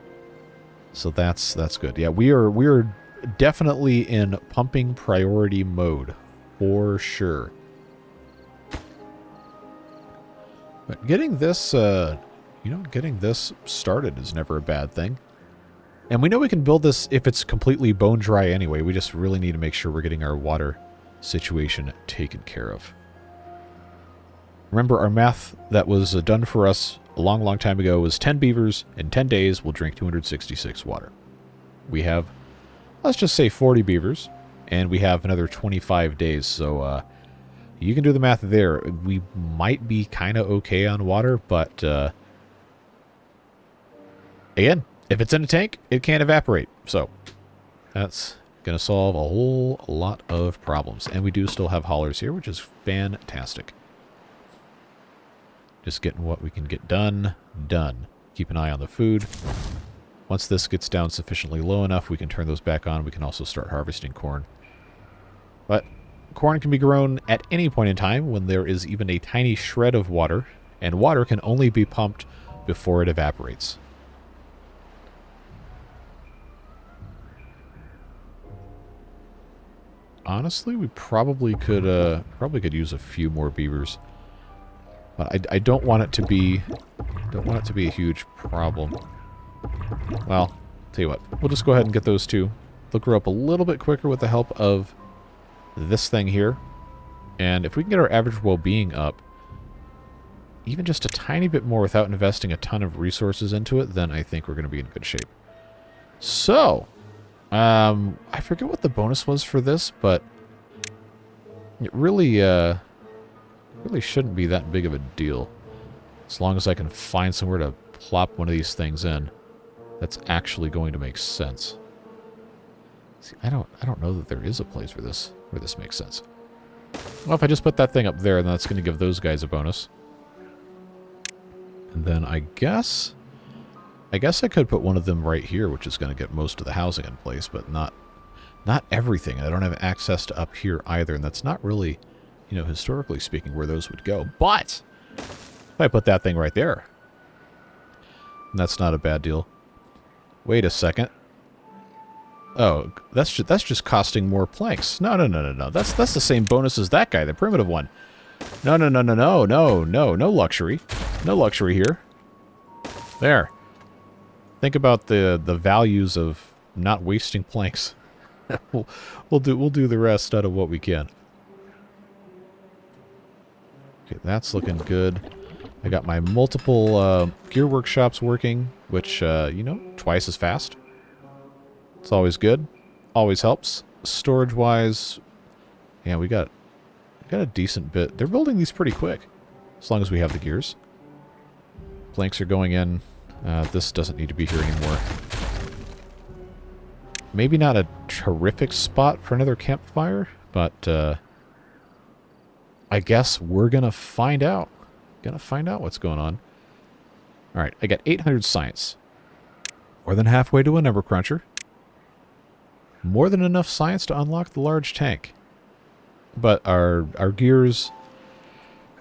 So that's good. Yeah, we are definitely in pumping priority mode for sure. But getting this getting this started is never a bad thing. And we know we can build this if it's completely bone dry anyway. We just really need to make sure we're getting our water situation taken care of. Remember, our math that was done for us a long time ago was 10 beavers in 10 days will drink 266 water. We have, let's just say 40 beavers, and we have another 25 days. So you can do the math there. We might be kind of okay on water, but again, if it's in a tank, it can't evaporate. So that's going to solve a whole lot of problems. And we do still have haulers here, which is fantastic. Just getting what we can get done. Keep an eye on the food. Once this gets down sufficiently low enough, we can turn those back on. We can also start harvesting corn. But corn can be grown at any point in time when there is even a tiny shred of water, and water can only be pumped before it evaporates. honestly, we probably could use a few more beavers. But I don't want it to be a huge problem. Well, tell you what, we'll just go ahead and get those two. They'll grow up a little bit quicker with the help of this thing here. And if we can get our average well-being up, even just a tiny bit more without investing a ton of resources into it, then I think we're going to be in good shape. So, I forget what the bonus was for this, but it really shouldn't be that big of a deal. As long as I can find somewhere to plop one of these things in, that's actually going to make sense. See, I don't know that there is a place where this makes sense. Well, if I just put that thing up there, then that's going to give those guys a bonus. And then I guess I could put one of them right here, which is going to get most of the housing in place, but not everything. I don't have access to up here either, and that's not really, you know, historically speaking, where those would go. But if I put that thing right there, that's not a bad deal. Wait a second. Oh, that's just costing more planks. No. That's the same bonus as that guy, the primitive one. No luxury. No luxury here. There. Think about the values of not wasting planks. we'll do the rest out of what we can. Okay, that's looking good. I got my multiple gear workshops working, which you know, twice as fast. It's always good. Always helps. Storage-wise, yeah, we got a decent bit. They're building these pretty quick, as long as we have the gears. Planks are going in. This doesn't need to be here anymore. Maybe not a terrific spot for another campfire, but I guess we're gonna find out. Gonna find out what's going on. Alright, I got 800 science. More than halfway to a number cruncher. More than enough science to unlock the large tank. But our gears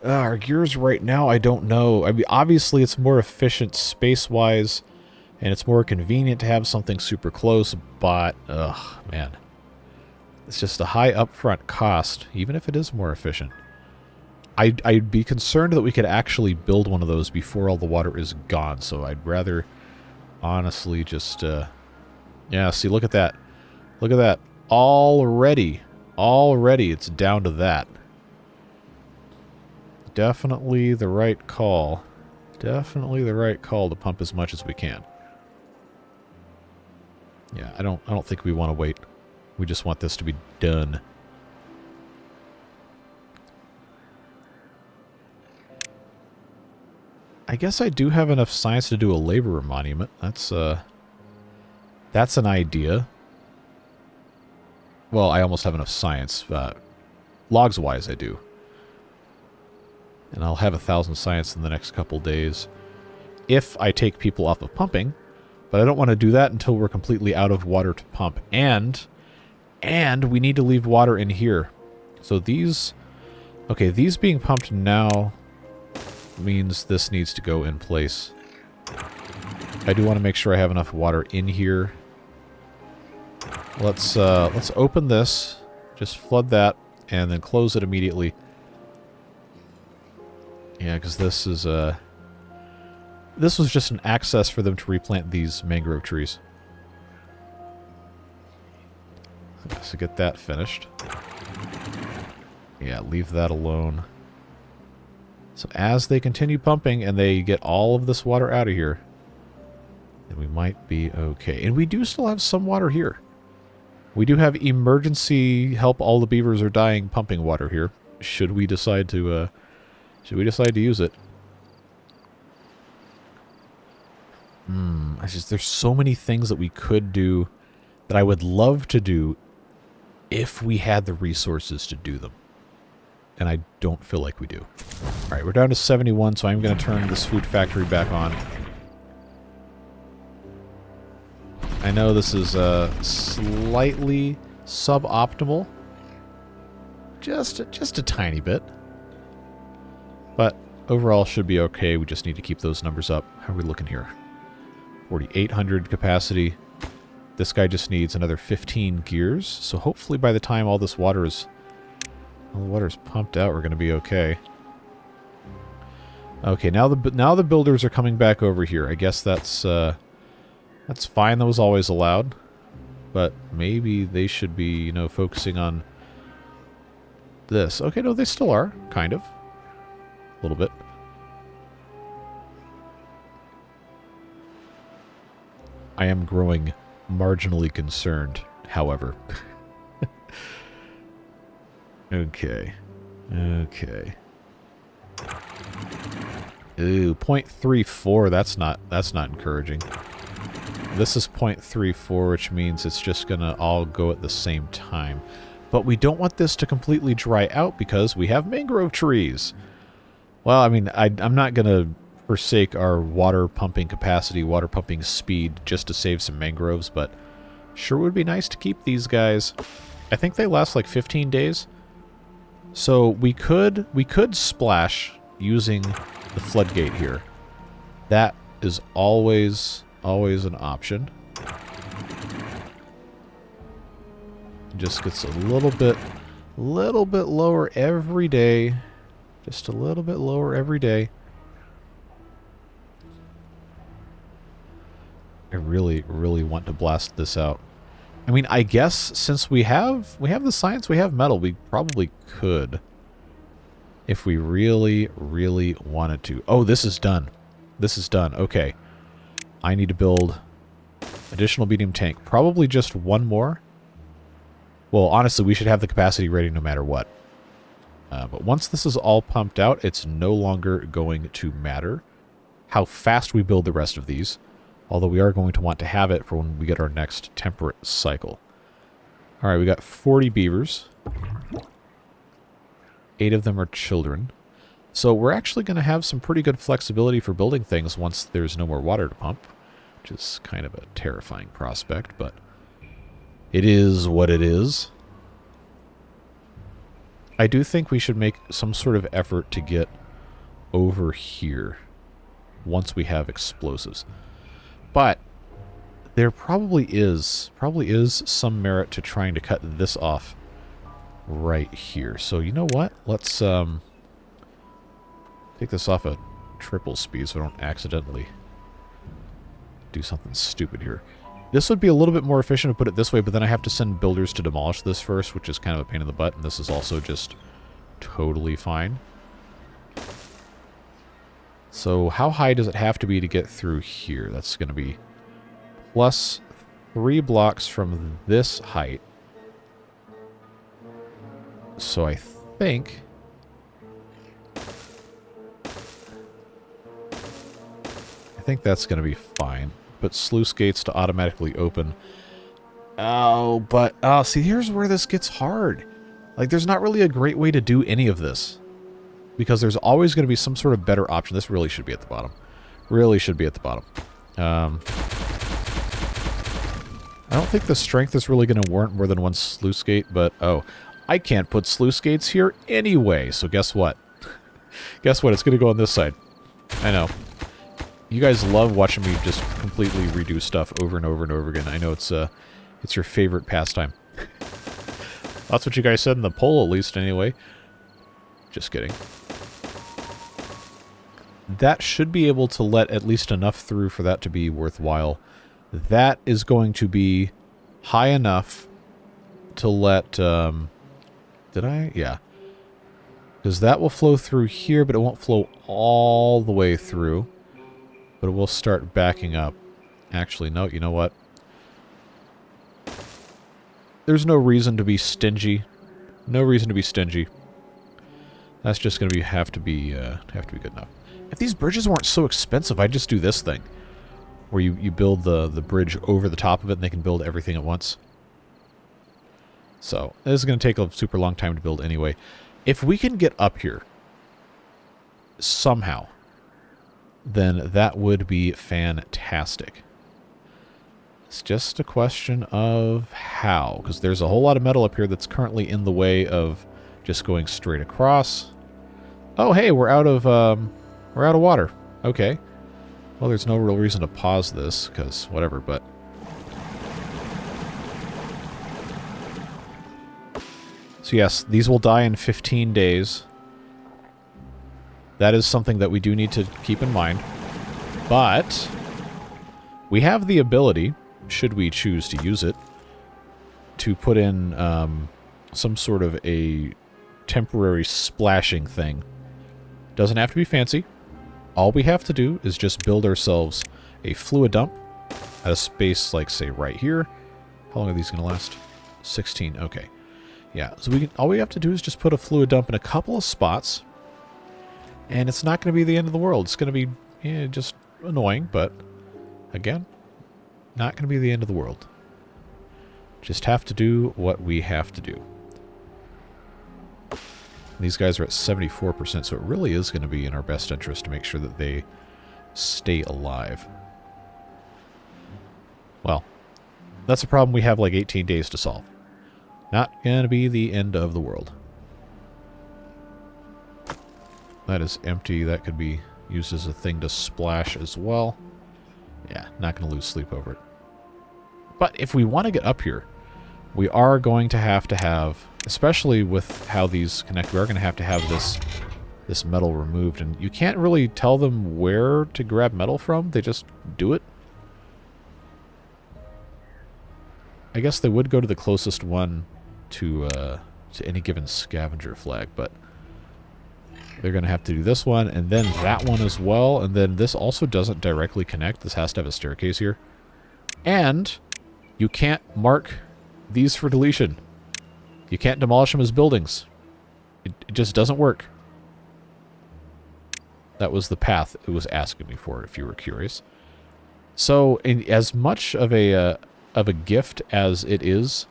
right now, I don't know. I mean, obviously it's more efficient space-wise, and it's more convenient to have something super close, but, ugh, man. It's just a high upfront cost, even if it is more efficient. I'd be concerned that we could actually build one of those before all the water is gone, so I'd rather honestly just, yeah, see, look at that. Look at that. Already it's down to that. Definitely the right call. Definitely the right call to pump as much as we can. Yeah, I don't think we want to wait. We just want this to be done. I guess I do have enough science to do a laborer monument. That's an idea. Well, I almost have enough science. Logs-wise, I do. And I'll have 1,000 science in the next couple days. If I take people off of pumping. But I don't want to do that until we're completely out of water to pump. And we need to leave water in here. So these... Okay, these being pumped now means this needs to go in place. I do want to make sure I have enough water in here. Let's open this, just flood that, and then close it immediately. Yeah, because this is this was just an access for them to replant these mangrove trees. So get that finished. Yeah, leave that alone. So as they continue pumping and they get all of this water out of here, then we might be okay. And we do still have some water here. We do have emergency help all the beavers are dying pumping water here. Should we decide to use it? There's so many things that we could do that I would love to do if we had the resources to do them. And I don't feel like we do. Alright, we're down to 71, so I'm going to turn this food factory back on. I know this is slightly suboptimal. Just a tiny bit. But overall should be okay. We just need to keep those numbers up. How are we looking here? 4,800 capacity. This guy just needs another 15 gears. So hopefully by the time all this water is... all the water's pumped out, we're going to be okay. Okay, now the builders are coming back over here. I guess that's fine. That was always allowed. But maybe they should be, you know, focusing on this. Okay, no, they still are, kind of. A little bit. I am growing marginally concerned, however. Okay. Okay. Ooh, 0.34, that's not encouraging. This is 0.34, which means it's just gonna all go at the same time. But we don't want this to completely dry out because we have mangrove trees. Well, I mean, I'm not gonna forsake our water pumping capacity, water pumping speed, just to save some mangroves, but sure would be nice to keep these guys. I think they last like 15 days. So we could splash using the floodgate here. That is always an option. Just gets a little bit lower every day. Just a little bit lower every day. I really, really want to blast this out. I mean, I guess since we have the science, we have metal, we probably could. If we really, really wanted to. Oh, this is done. This is done. Okay. I need to build additional medium tank. Probably just one more. Well, honestly, we should have the capacity ready no matter what. But once this is all pumped out, it's no longer going to matter how fast we build the rest of these. Although we are going to want to have it for when we get our next temperate cycle. Alright, we got 40 beavers. 8 of them are children. So we're actually going to have some pretty good flexibility for building things once there's no more water to pump. Which is kind of a terrifying prospect, but it is what it is. I do think we should make some sort of effort to get over here once we have explosives. But there probably is some merit to trying to cut this off right here. So you know what? Let's take this off at triple speed so I don't accidentally do something stupid here. This would be a little bit more efficient to put it this way, but then I have to send builders to demolish this first, which is kind of a pain in the butt, and this is also just totally fine. So how high does it have to be to get through here? That's going to be plus 3 blocks from this height. So I think that's going to be fine. But sluice gates to automatically open. Oh, but see, here's where this gets hard. Like, there's not really a great way to do any of this. Because there's always going to be some sort of better option. This really should be at the bottom. Really should be at the bottom. I don't think the strength is really going to warrant more than one sluice gate, but, oh, I can't put sluice gates here anyway, so guess what? Guess what? It's going to go on this side. I know. You guys love watching me just completely redo stuff over and over and over again. I know it's your favorite pastime. That's what you guys said in the poll, at least, anyway. Just kidding. That should be able to let at least enough through for that to be worthwhile. That is going to be high enough to let... did I? Yeah. Because that will flow through here, but it won't flow all the way through. But it will start backing up. Actually, no, you know what? There's no reason to be stingy. No reason to be stingy. That's just going to have to be good enough. If these bridges weren't so expensive, I'd just do this thing. Where you build the bridge over the top of it and they can build everything at once. So, this is going to take a super long time to build anyway. If we can get up here, somehow, then that would be fantastic. It's just a question of how, because there's a whole lot of metal up here that's currently in the way of just going straight across. Oh, hey, we're out of water. Okay. Well, there's no real reason to pause this, because whatever, but So yes, these will die in 15 days. That is something that we do need to keep in mind. But we have the ability, should we choose to use it, to put in some sort of a temporary splashing thing. Doesn't have to be fancy. All we have to do is just build ourselves a fluid dump at a space like, say, right here. How long are these going to last? 16. Okay. Yeah, so all we have to do is just put a fluid dump in a couple of spots, and it's not going to be the end of the world. It's going to be just annoying, but again, not going to be the end of the world. Just have to do what we have to do. These guys are at 74%, so it really is going to be in our best interest to make sure that they stay alive. Well, that's a problem we have like 18 days to solve. Not going to be the end of the world. That is empty. That could be used as a thing to splash as well. Yeah, not going to lose sleep over it. But if we want to get up here, we are going to have, especially with how these connect, we are going to have this metal removed. And you can't really tell them where to grab metal from. They just do it. I guess they would go to the closest one to any given scavenger flag, but they're going to have to do this one, and then that one as well, and then this also doesn't directly connect. This has to have a staircase here. And you can't mark these for deletion. You can't demolish them as buildings. It just doesn't work. That was the path it was asking me for, if you were curious. So, as much of a gift as it is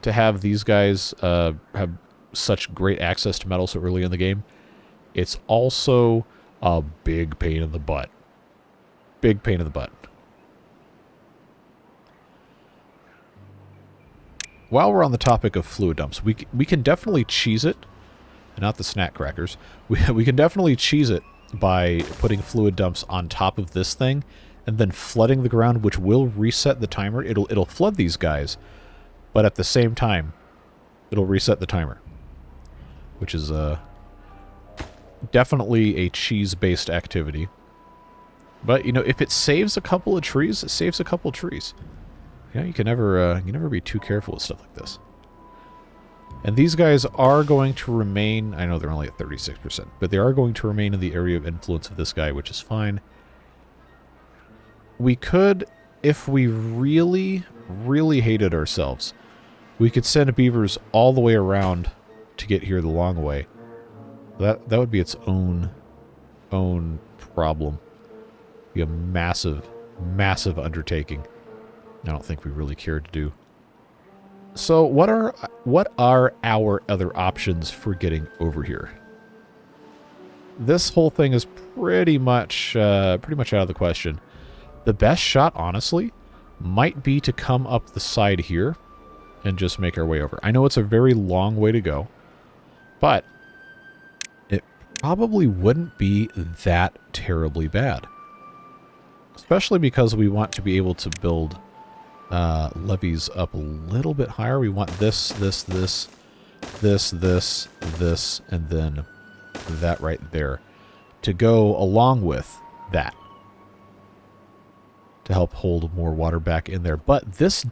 to have these guys have such great access to metal so early in the game, it's also a big pain in the butt. Big pain in the butt. While we're on the topic of fluid dumps, we can definitely cheese it. Not the snack crackers. We can definitely cheese it by putting fluid dumps on top of this thing and then flooding the ground, which will reset the timer. It'll flood these guys, but at the same time, it'll reset the timer, which is definitely a cheese-based activity. But, you know, if it saves a couple of trees, it saves a couple of trees. You know, you can never be too careful with stuff like this. And these guys are going to remain, I know they're only at 36%, but they are going to remain in the area of influence of this guy, which is fine. We could, if we really, really hated ourselves, we could send beavers all the way around to get here the long way. That would be its own problem. Be a massive, massive undertaking. I don't think we really care to do. So what are our other options for getting over here? This whole thing is pretty much out of the question. The best shot, honestly, might be to come up the side here and just make our way over. I know it's a very long way to go, but it probably wouldn't be that terribly bad. Especially because we want to be able to build levees up a little bit higher. We want this, and then that right there to go along with that to help hold more water back in there. But this,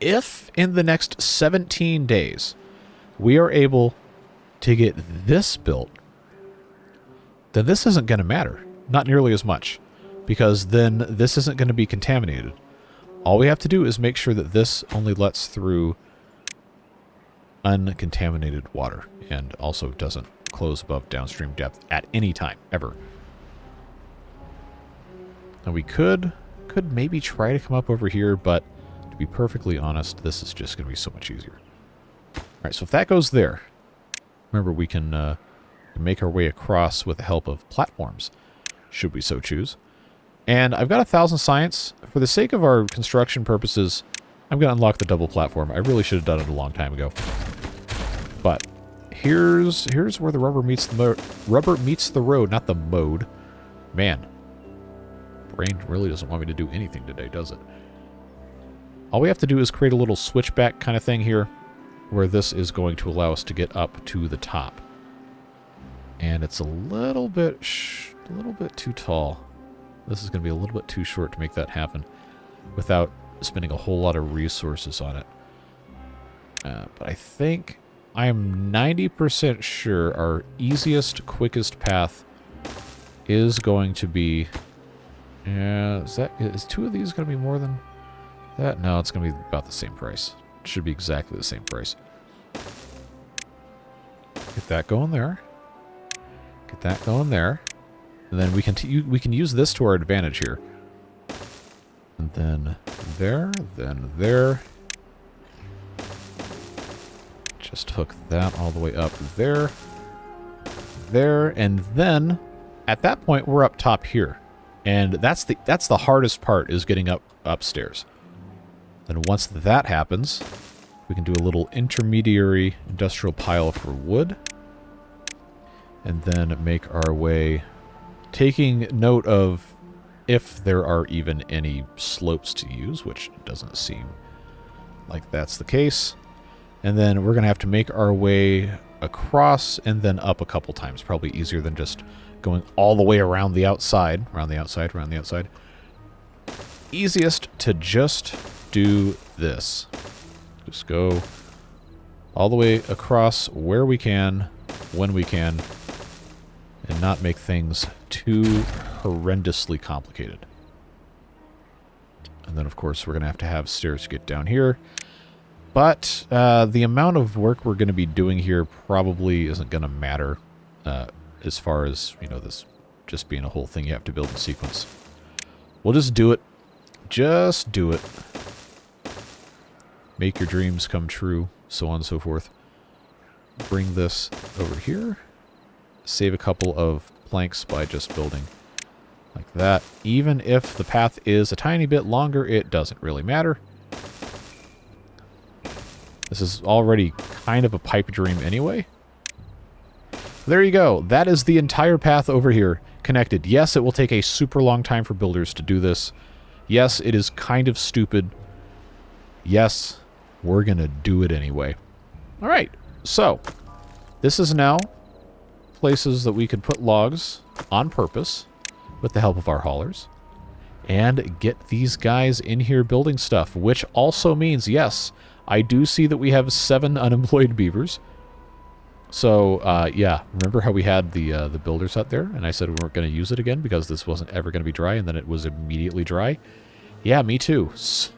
if in the next 17 days we are able to get this built, then this isn't going to matter. Not nearly as much, because then this isn't going to be contaminated. All we have to do is make sure that this only lets through uncontaminated water and also doesn't close above downstream depth at any time, ever. Now we could maybe try to come up over here, but to be perfectly honest, this is just going to be so much easier. Alright, so if that goes there, remember we can make our way across with the help of platforms, should we so choose. And I've got 1,000 science. For the sake of our construction purposes, I'm going to unlock the double platform. I really should have done it a long time ago. But here's where the rubber meets the road, not the mode. Man, brain really doesn't want me to do anything today, does it? All we have to do is create a little switchback kind of thing here. where this is going to allow us to get up to the top. And it's a little bit too tall. This is going to be a little bit too short to make that happen without spending a whole lot of resources on it. But I think I am 90% sure our easiest, quickest path is going to be... Yeah, is 2 of these going to be more than that? No, it's going to be about the same price. It should be exactly the same price. Get that going there. Get that going there. And then we can use this to our advantage here. And then there. Just hook that all the way up there. There, and then at that point we're up top here. And that's the hardest part, is getting upstairs. Then once that happens, we can do a little intermediary industrial pile for wood. And then make our way, taking note of if there are even any slopes to use, which doesn't seem like that's the case. And then we're going to have to make our way across and then up a couple times. Probably easier than just going all the way around the outside. Around the outside. Easiest to just do this. Just go all the way across where we can, when we can, and not make things too horrendously complicated. And then, of course, we're going to have stairs to get down here. But the amount of work we're going to be doing here probably isn't going to matter as far as, you know, this just being a whole thing you have to build in sequence. We'll just do it. Just do it. Make your dreams come true, so on and so forth. Bring this over here. Save a couple of planks by just building like that. Even if the path is a tiny bit longer, it doesn't really matter. This is already kind of a pipe dream anyway. There you go. That is the entire path over here connected. Yes, it will take a super long time for builders to do this. Yes, it is kind of stupid. Yes, we're going to do it anyway. All right. So, this is now places that we could put logs on purpose with the help of our haulers and get these guys in here building stuff, which also means, yes, I do see that we have 7 unemployed beavers. So, yeah, remember how we had the builder's hut there? And I said we weren't going to use it again because this wasn't ever going to be dry, and then it was immediately dry? Yeah, me too. So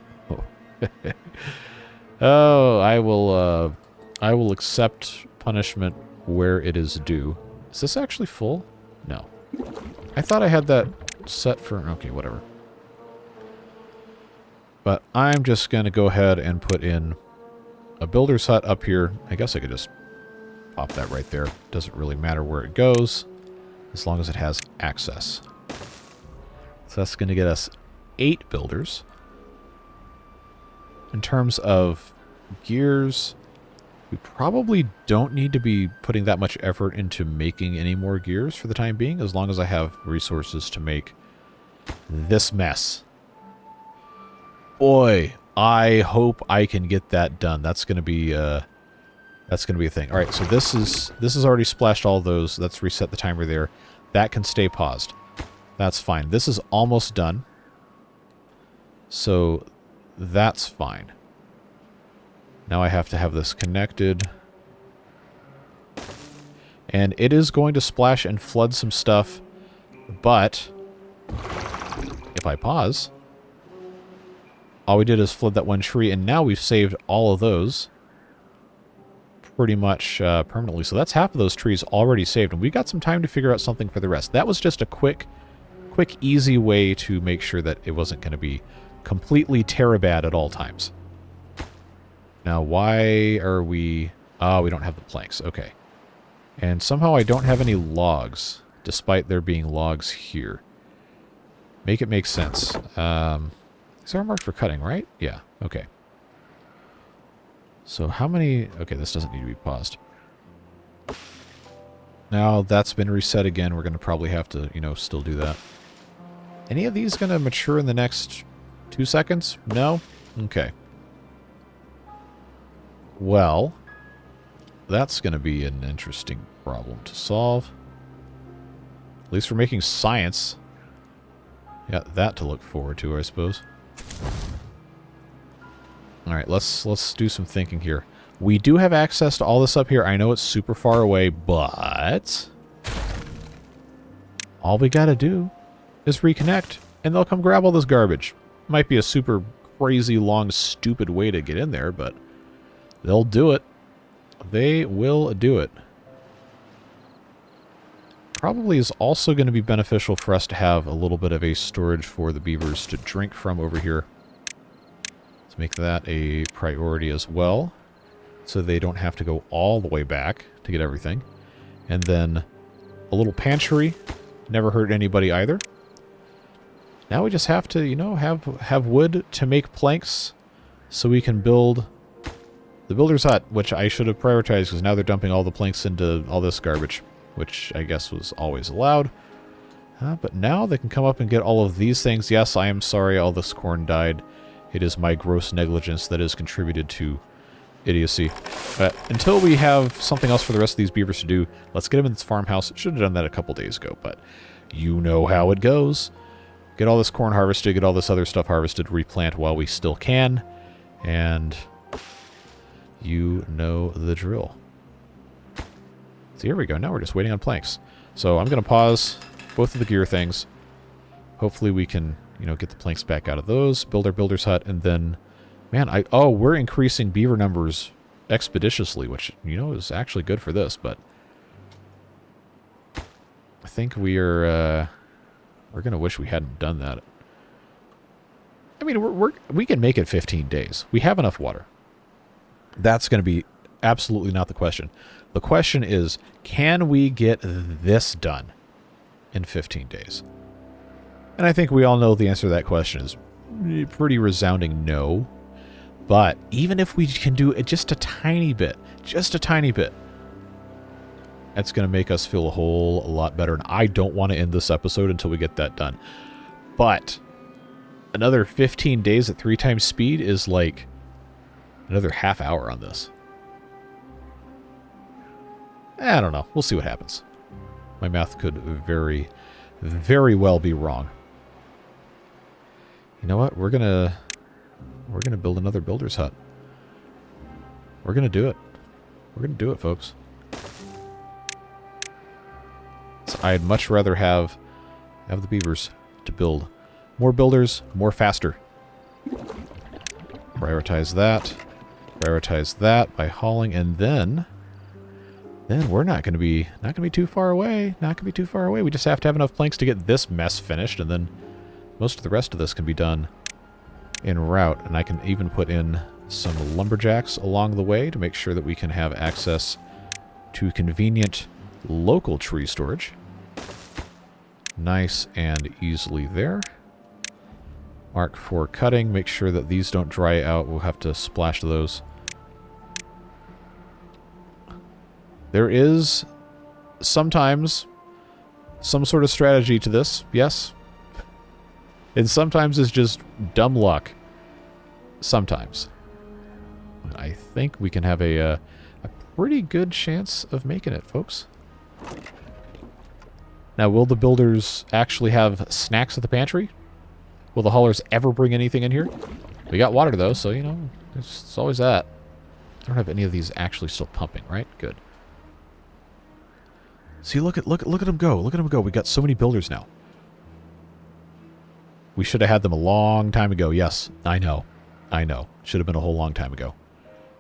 oh, I will accept punishment where it is due. Is this actually full? No. I thought I had that set for... Okay, whatever. But I'm just going to go ahead and put in a builder's hut up here. I guess I could just pop that right there. Doesn't really matter where it goes, as long as it has access. So that's going to get us 8 builders. In terms of gears, we probably don't need to be putting that much effort into making any more gears for the time being, as long as I have resources to make this mess. Boy, I hope I can get that done. That's going to be a thing. All right, so this is already splashed all those. Let's reset the timer there. That can stay paused. That's fine. This is almost done. So that's fine. Now I have to have this connected. And it is going to splash and flood some stuff, but if I pause, all we did is flood that one tree, and now we've saved all of those pretty much permanently. So that's half of those trees already saved, and we got some time to figure out something for the rest. That was just a quick, easy way to make sure that it wasn't going to be completely terabad at all times. Now, why are we... Oh, we don't have the planks. Okay. And somehow I don't have any logs, despite there being logs here. Make it make sense. These are marked for cutting, right? Yeah. Okay. So how many... Okay, this doesn't need to be paused. Now that's been reset again. We're going to probably have to, you know, still do that. Any of these going to mature in the next 2 seconds? No? Okay. Well, that's going to be an interesting problem to solve. At least we're making science. Got that to look forward to, I suppose. Alright, let's do some thinking here. We do have access to all this up here. I know it's super far away, but all we gotta do is reconnect, and they'll come grab all this garbage. Might be a super crazy, long, stupid way to get in there, but they'll do it. They will do it. Probably is also going to be beneficial for us to have a little bit of a storage for the beavers to drink from over here. Let's make that a priority as well, so they don't have to go all the way back to get everything. And then a little pantry, never hurt anybody either. Now we just have to, you know, have wood to make planks so we can build the builder's hut, which I should have prioritized because now they're dumping all the planks into all this garbage, which I guess was always allowed. But now they can come up and get all of these things. Yes, I am sorry all this corn died. It is my gross negligence that has contributed to idiocy. But until we have something else for the rest of these beavers to do, let's get them in this farmhouse. Should have done that a couple days ago, but you know how it goes. Get all this corn harvested, get all this other stuff harvested, replant while we still can, and you know the drill. So here we go. Now we're just waiting on planks. So I'm going to pause both of the gear things. Hopefully we can, you know, get the planks back out of those, build our builder's hut, and then, man, we're increasing beaver numbers expeditiously, which, you know, is actually good for this, but I think we're going to wish we hadn't done that. I mean, we can make it 15 days. We have enough water. That's going to be absolutely not the question. The question is, can we get this done in 15 days? And I think we all know the answer to that question is pretty resounding no. But even if we can do it just a tiny bit, that's going to make us feel a whole lot better. And I don't want to end this episode until we get that done. But another 15 days at 3 times speed is like another half hour on this. I don't know. We'll see what happens. My math could very, very well be wrong. You know what? We're gonna build another builder's hut. We're gonna do it. We're gonna do it, folks. So I'd much rather have the beavers to build more builders, more faster. Prioritize that. Prioritize that by hauling, and then we're not going to be too far away. Not going to be too far away. We just have to have enough planks to get this mess finished, and then most of the rest of this can be done en route. And I can even put in some lumberjacks along the way to make sure that we can have access to convenient local tree storage. Nice and easily there. Mark for cutting. Make sure that these don't dry out. We'll have to splash those. There is sometimes some sort of strategy to this, yes. And sometimes it's just dumb luck. Sometimes. I think we can have a pretty good chance of making it, folks. Now, will the builders actually have snacks at the pantry? Will the haulers ever bring anything in here? We got water, though, so, you know, it's always that. I don't have any of these actually still pumping, right? Good. See, look at them go. Look at them go. We got so many builders now. We should have had them a long time ago. Yes, I know. I know. Should have been a whole long time ago.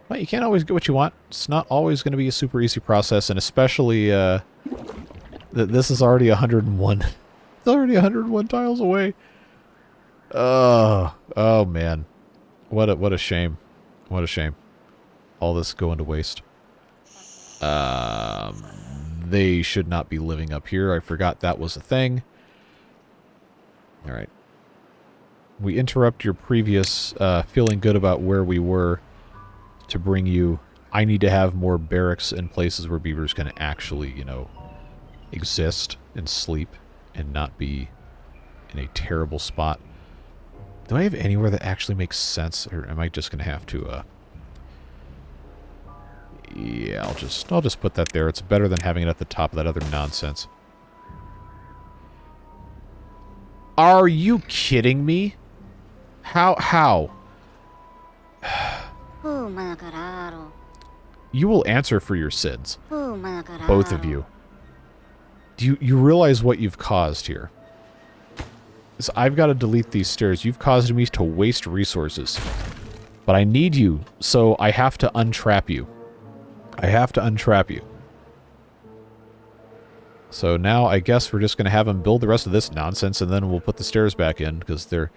But you can't always get what you want. It's not always going to be a super easy process, and especially this is already 101. It's already 101 tiles away. Oh man. What a shame. What a shame. All this going to waste. They should not be living up here. I forgot that was a thing. Alright. We interrupt your previous feeling good about where we were to bring you... I need to have more barracks and places where beavers can actually, you know, exist and sleep and not be in a terrible spot. Do I have anywhere that actually makes sense, or am I just going to have to... Yeah, I'll just put that there. It's better than having it at the top of that other nonsense. Are you kidding me? How? You will answer for your sins. Both of you. Do you realize what you've caused here? So I've got to delete these stairs. You've caused me to waste resources. But I need you, so I have to untrap you. I have to untrap you. So now I guess we're just going to have them build the rest of this nonsense, and then we'll put the stairs back in, because they're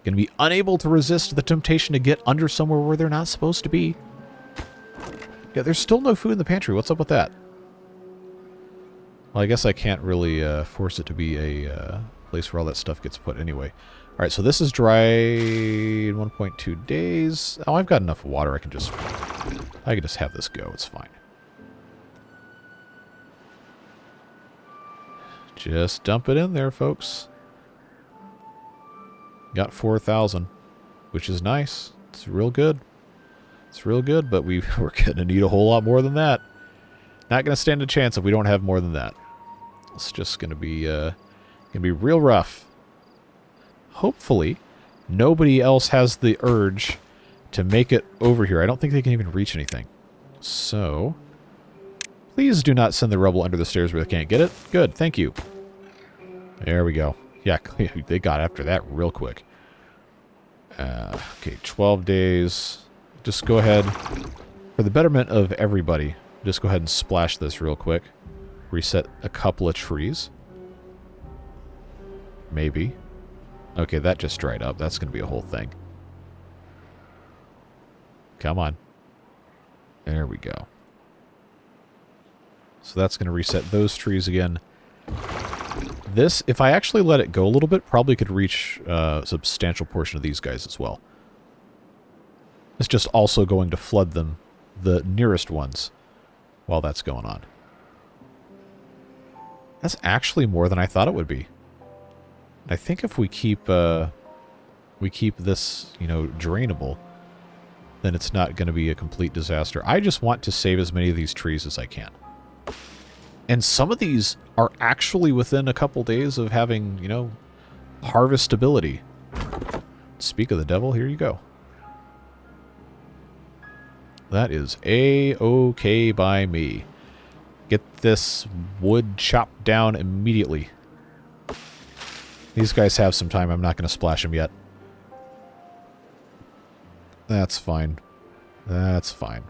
going to be unable to resist the temptation to get under somewhere where they're not supposed to be. Yeah, there's still no food in the pantry. What's up with that? Well, I guess I can't really force it to be a place where all that stuff gets put anyway. Alright, so this is dry in 1.2 days. Oh, I've got enough water. I can just have this go. It's fine. Just dump it in there, folks. Got 4,000, which is nice. It's real good. It's real good, but we're going to need a whole lot more than that. Not going to stand a chance if we don't have more than that. It's just going to be real rough. Hopefully, nobody else has the urge to make it over here. I don't think they can even reach anything. So, please do not send the rubble under the stairs where they can't get it. Good, thank you. There we go. Yeah, they got after that real quick. Okay, 12 days. Just go ahead. For the betterment of everybody, just go ahead and splash this real quick. Reset a couple of trees. Maybe. Okay, that just dried up. That's going to be a whole thing. Come on. There we go. So that's going to reset those trees again. This, if I actually let it go a little bit, probably could reach a substantial portion of these guys as well. It's just also going to flood them, the nearest ones, while that's going on. That's actually more than I thought it would be. I think if we keep this, drainable, then it's not going to be a complete disaster. I just want to save as many of these trees as I can. And some of these are actually within a couple days of having, harvestability. Speak of the devil, here you go. That is A-okay by me. Get this wood chopped down immediately. These guys have some time. I'm not going to splash them yet. That's fine. That's fine.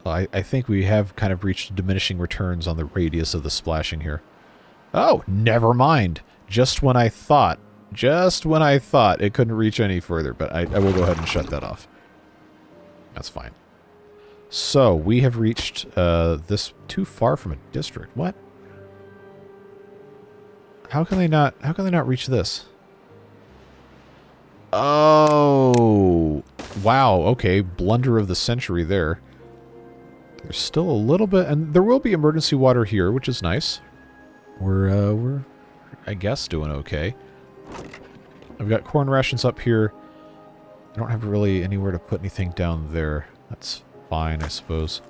I think we have kind of reached diminishing returns on the radius of the splashing here. Oh, never mind. Just when I thought it couldn't reach any further, but I will go ahead and shut that off. That's fine. So, we have reached this too far from a district. What? How can they not reach this? Oh, wow. Okay, blunder of the century there. There's still a little bit, and there will be emergency water here, which is nice. We're I guess doing okay. I've got corn rations up here. I don't have really anywhere to put anything down there. That's fine, I suppose.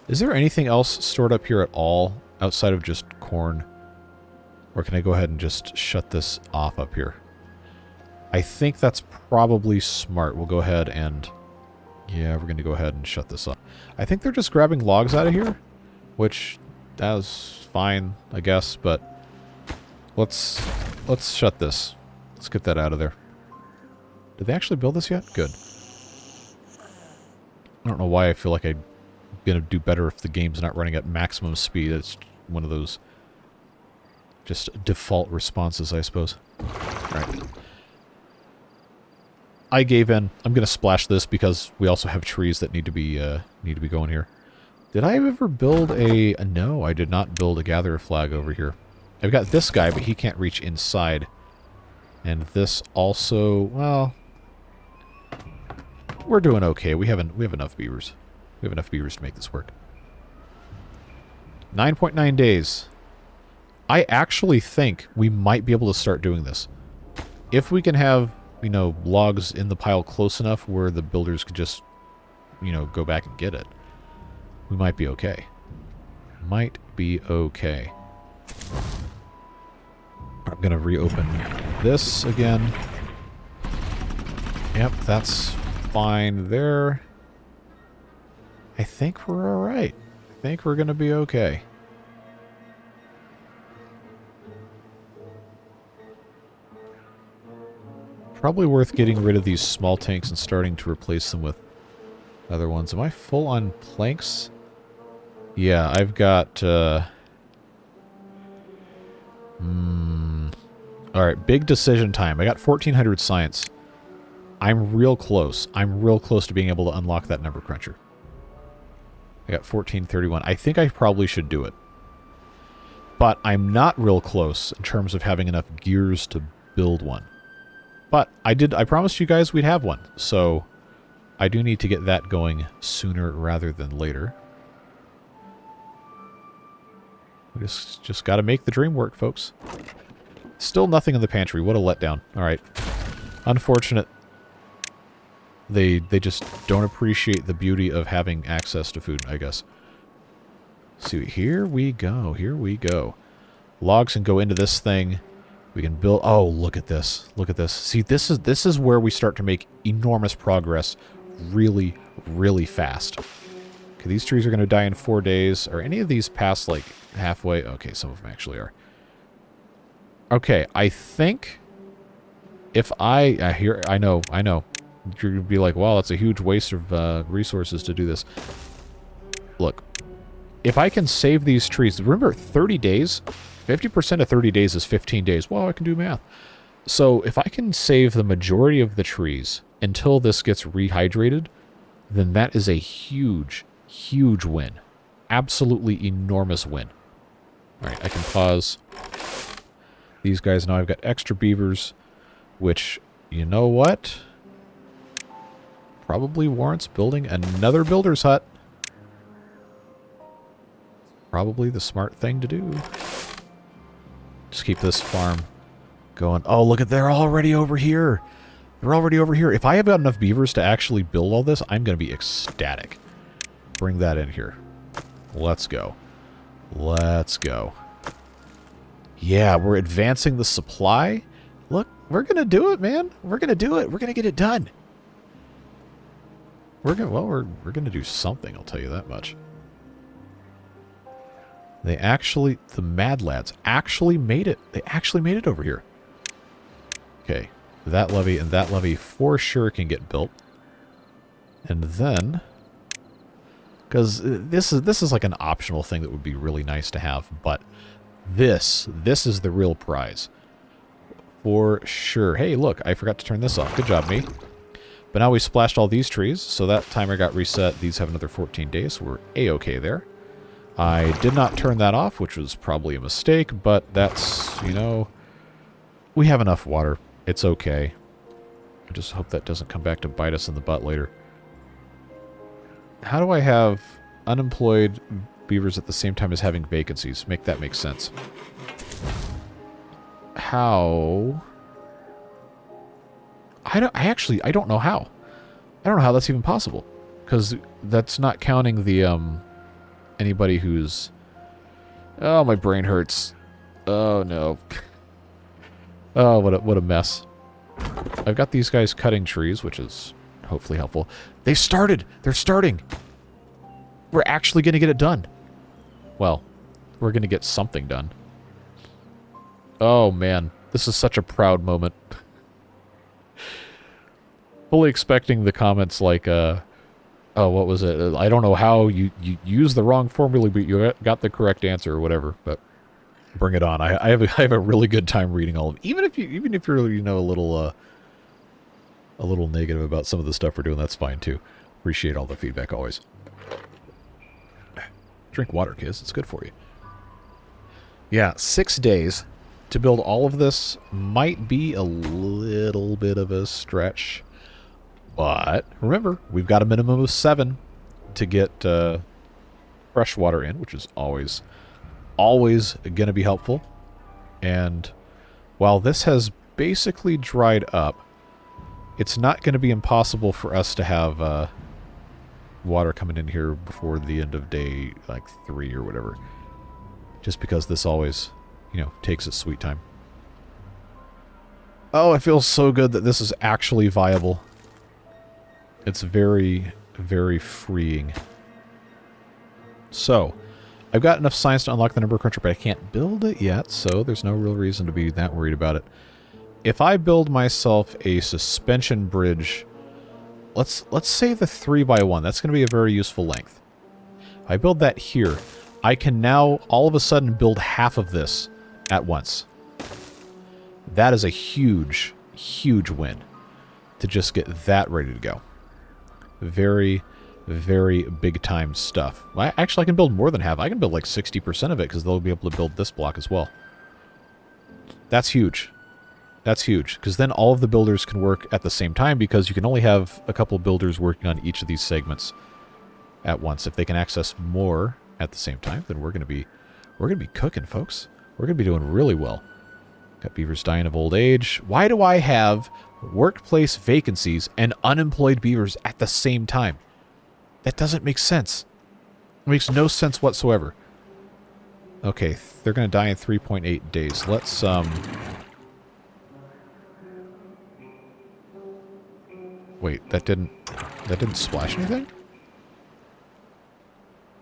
Is there anything else stored up here at all outside of just corn? Or can I go ahead and just shut this off up here? I think that's probably smart. We'll go ahead and... yeah, we're going to go ahead and shut this off. I think they're just grabbing logs out of here, which that was fine, I guess, but let's shut this. Let's get that out of there. Did they actually build this yet? Good. I don't know why I feel like I'm going to do better if the game's not running at maximum speed. It's one of those just default responses, I suppose. Alright. I gave in. I'm going to splash this because we also have trees that need to be going here. Did I ever build a... no, I did not build a gatherer flag over here. I've got this guy, but he can't reach inside. And this also... well... we're doing okay. We have enough beavers. We have enough beavers to make this work. 9.9 days. I actually think we might be able to start doing this. If we can have you know, logs in the pile close enough where the builders could just, you know, go back and get it, we might be okay. Might be okay. I'm going to reopen this again. Yep, that's fine there. I think we're alright. I think we're going to be okay. Probably worth getting rid of these small tanks and starting to replace them with other ones. Am I full on planks? Yeah, I've got... Alright, big decision time. I got 1400 science. I'm real close. I'm real close to being able to unlock that number cruncher. I got 1431. I think I probably should do it. But I'm not real close in terms of having enough gears to build one. But I promised you guys we'd have one. So I do need to get that going sooner rather than later. We just got to make the dream work, folks. Still nothing in the pantry. What a letdown. All right. Unfortunate. They just don't appreciate the beauty of having access to food, I guess. See, here we go. Here we go. Logs can go into this thing. We can build... Oh, look at this. Look at this. See, this is where we start to make enormous progress really, really fast. Okay, these trees are going to die in 4 days. Are any of these past, like, halfway? Okay, some of them actually are. Okay, I think if I know. You're going to be like, wow, that's a huge waste of resources to do this. Look, if I can save these trees... Remember, 30 days? 50% of 30 days is 15 days. Well, I can do math. So if I can save the majority of the trees until this gets rehydrated, then that is a huge, huge win. Absolutely enormous win. All right, I can pause these guys. Now I've got extra beavers, which, you know what? Probably warrants building another builder's hut. Probably the smart thing to do. Just keep this farm going. Oh, look at, they're already over here. They're already over here. If I have got enough beavers to actually build all this, I'm going to be ecstatic. Bring that in here. Let's go. Let's go. Yeah, we're advancing the supply. Look, we're going to do it, man. We're going to do it. We're going to get it done. We're going to do something, I'll tell you that much. They actually, the Mad Lads actually made it. They actually made it over here. Okay, that levee and that levee for sure can get built. And then, because this is like an optional thing that would be really nice to have, but this is the real prize. For sure. Hey, look, I forgot to turn this off. Good job, me. But now we splashed all these trees, so that timer got reset. These have another 14 days, so we're A-okay there. I did not turn that off, which was probably a mistake, but that's, you know, we have enough water. It's okay. I just hope that doesn't come back to bite us in the butt later. How do I have unemployed beavers at the same time as having vacancies? Make that make sense. How? I don't know how. I don't know how that's even possible. Because that's not counting the, anybody who's... Oh, my brain hurts. Oh, no. Oh, what a mess. I've got these guys cutting trees, which is hopefully helpful. They started! They're starting! We're actually going to get it done. Well, we're going to get something done. Oh, man. This is such a proud moment. Fully expecting the comments like, oh, what was it? I don't know how you used the wrong formula, but you got the correct answer or whatever. But bring it on. I have a really good time reading all of them. Even if you're, you know, a little negative about some of the stuff we're doing, that's fine too. Appreciate all the feedback always. Drink water, kids. It's good for you. Yeah, 6 days to build all of this might be a little bit of a stretch. But remember, we've got a minimum of 7 to get fresh water in, which is always going to be helpful. And while this has basically dried up, it's not going to be impossible for us to have water coming in here before the end of day, like, 3 or whatever. Just because this always, you know, takes its sweet time. Oh, it feels so good that this is actually viable. It's very, very freeing. So, I've got enough science to unlock the number cruncher, but I can't build it yet, so there's no real reason to be that worried about it. If I build myself a suspension bridge, let's say the 3x1, that's going to be a very useful length. If I build that here, I can now all of a sudden build half of this at once. That is a huge, huge win to just get that ready to go. Very, very big time stuff. Actually, I can build more than half. I can build like 60% of it because they'll be able to build this block as well. That's huge. That's huge because then all of the builders can work at the same time because you can only have a couple builders working on each of these segments at once. If they can access more at the same time, then we're gonna be cooking, folks. We're gonna be doing really well. Got beavers dying of old age. Why do I have workplace vacancies and unemployed beavers at the same time? That doesn't make sense. It makes no sense whatsoever. Okay, they're going to die in 3.8 days. Let's, wait, that didn't splash anything?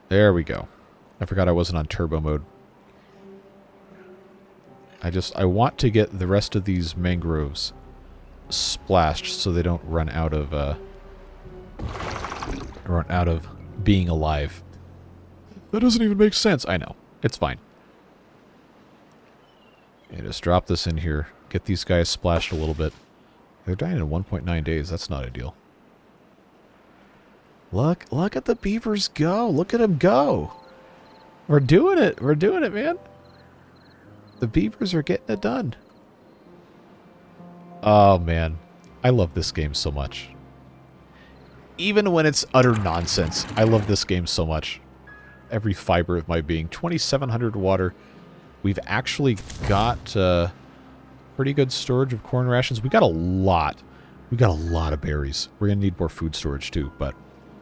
There we go. I forgot I wasn't on turbo mode. I want to get the rest of these mangroves splashed so they don't run out of being alive. That doesn't even make sense. I know. It's fine. Okay, just drop this in here. Get these guys splashed a little bit. They're dying in 1.9 days. That's not ideal. Look at the beavers go. Look at them go. We're doing it. We're doing it, man. The beavers are getting it done. Oh, man. I love this game so much. Even when it's utter nonsense, I love this game so much. Every fiber of my being. 2,700 water. We've actually got pretty good storage of corn rations. We got a lot. We got a lot of berries. We're going to need more food storage too, but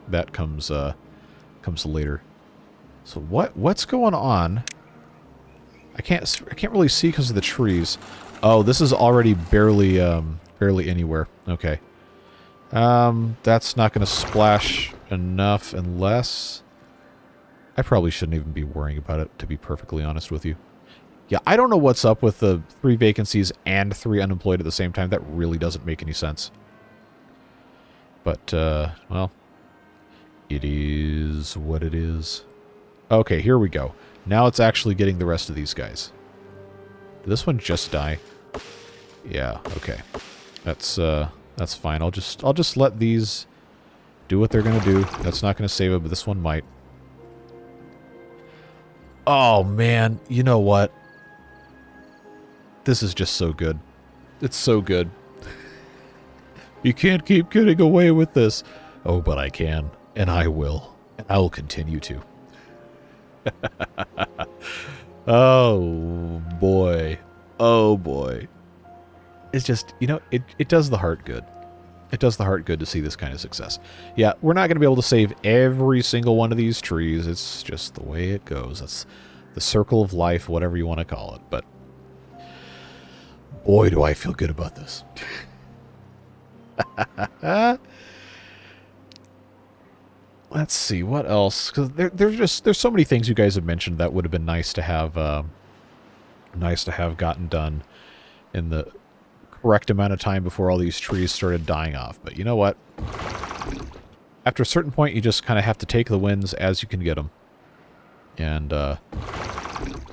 that comes later. So what's going on? I can't really see because of the trees. Oh, this is already barely anywhere. Okay. That's not going to splash enough unless... I probably shouldn't even be worrying about it, to be perfectly honest with you. Yeah, I don't know what's up with the 3 vacancies and 3 unemployed at the same time. That really doesn't make any sense. But, well, it is what it is. Okay, here we go. Now it's actually getting the rest of these guys. Did this one just die? Yeah, okay. That's fine. I'll just let these do what they're gonna do. That's not gonna save it, but this one might. Oh man, you know what? This is just so good. It's so good. You can't keep getting away with this. Oh, but I can, and I will. And I will continue to. Oh boy. Oh boy. It's just, you know, it does the heart good. It does the heart good to see this kind of success. Yeah, we're not going to be able to save every single one of these trees. It's just the way it goes. That's the circle of life, whatever you want to call it. But boy, do I feel good about this. Let's see, what else? Because there's so many things you guys have mentioned that would have been nice to have gotten done in the correct amount of time before all these trees started dying off. But you know what? After a certain point, you just kind of have to take the wins as you can get them. And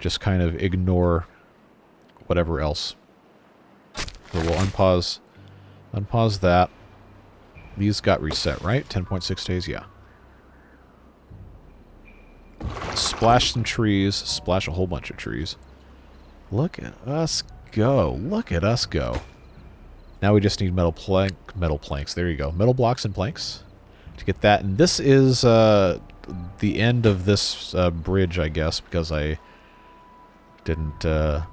just kind of ignore whatever else. So we'll unpause that. These got reset, right? 10.6 days, yeah. Splash some trees. Splash a whole bunch of trees. Look at us go. Look at us go. Now we just need metal planks. There you go. Metal blocks and planks to get that. And this is the end of this bridge, I guess, because I didn't want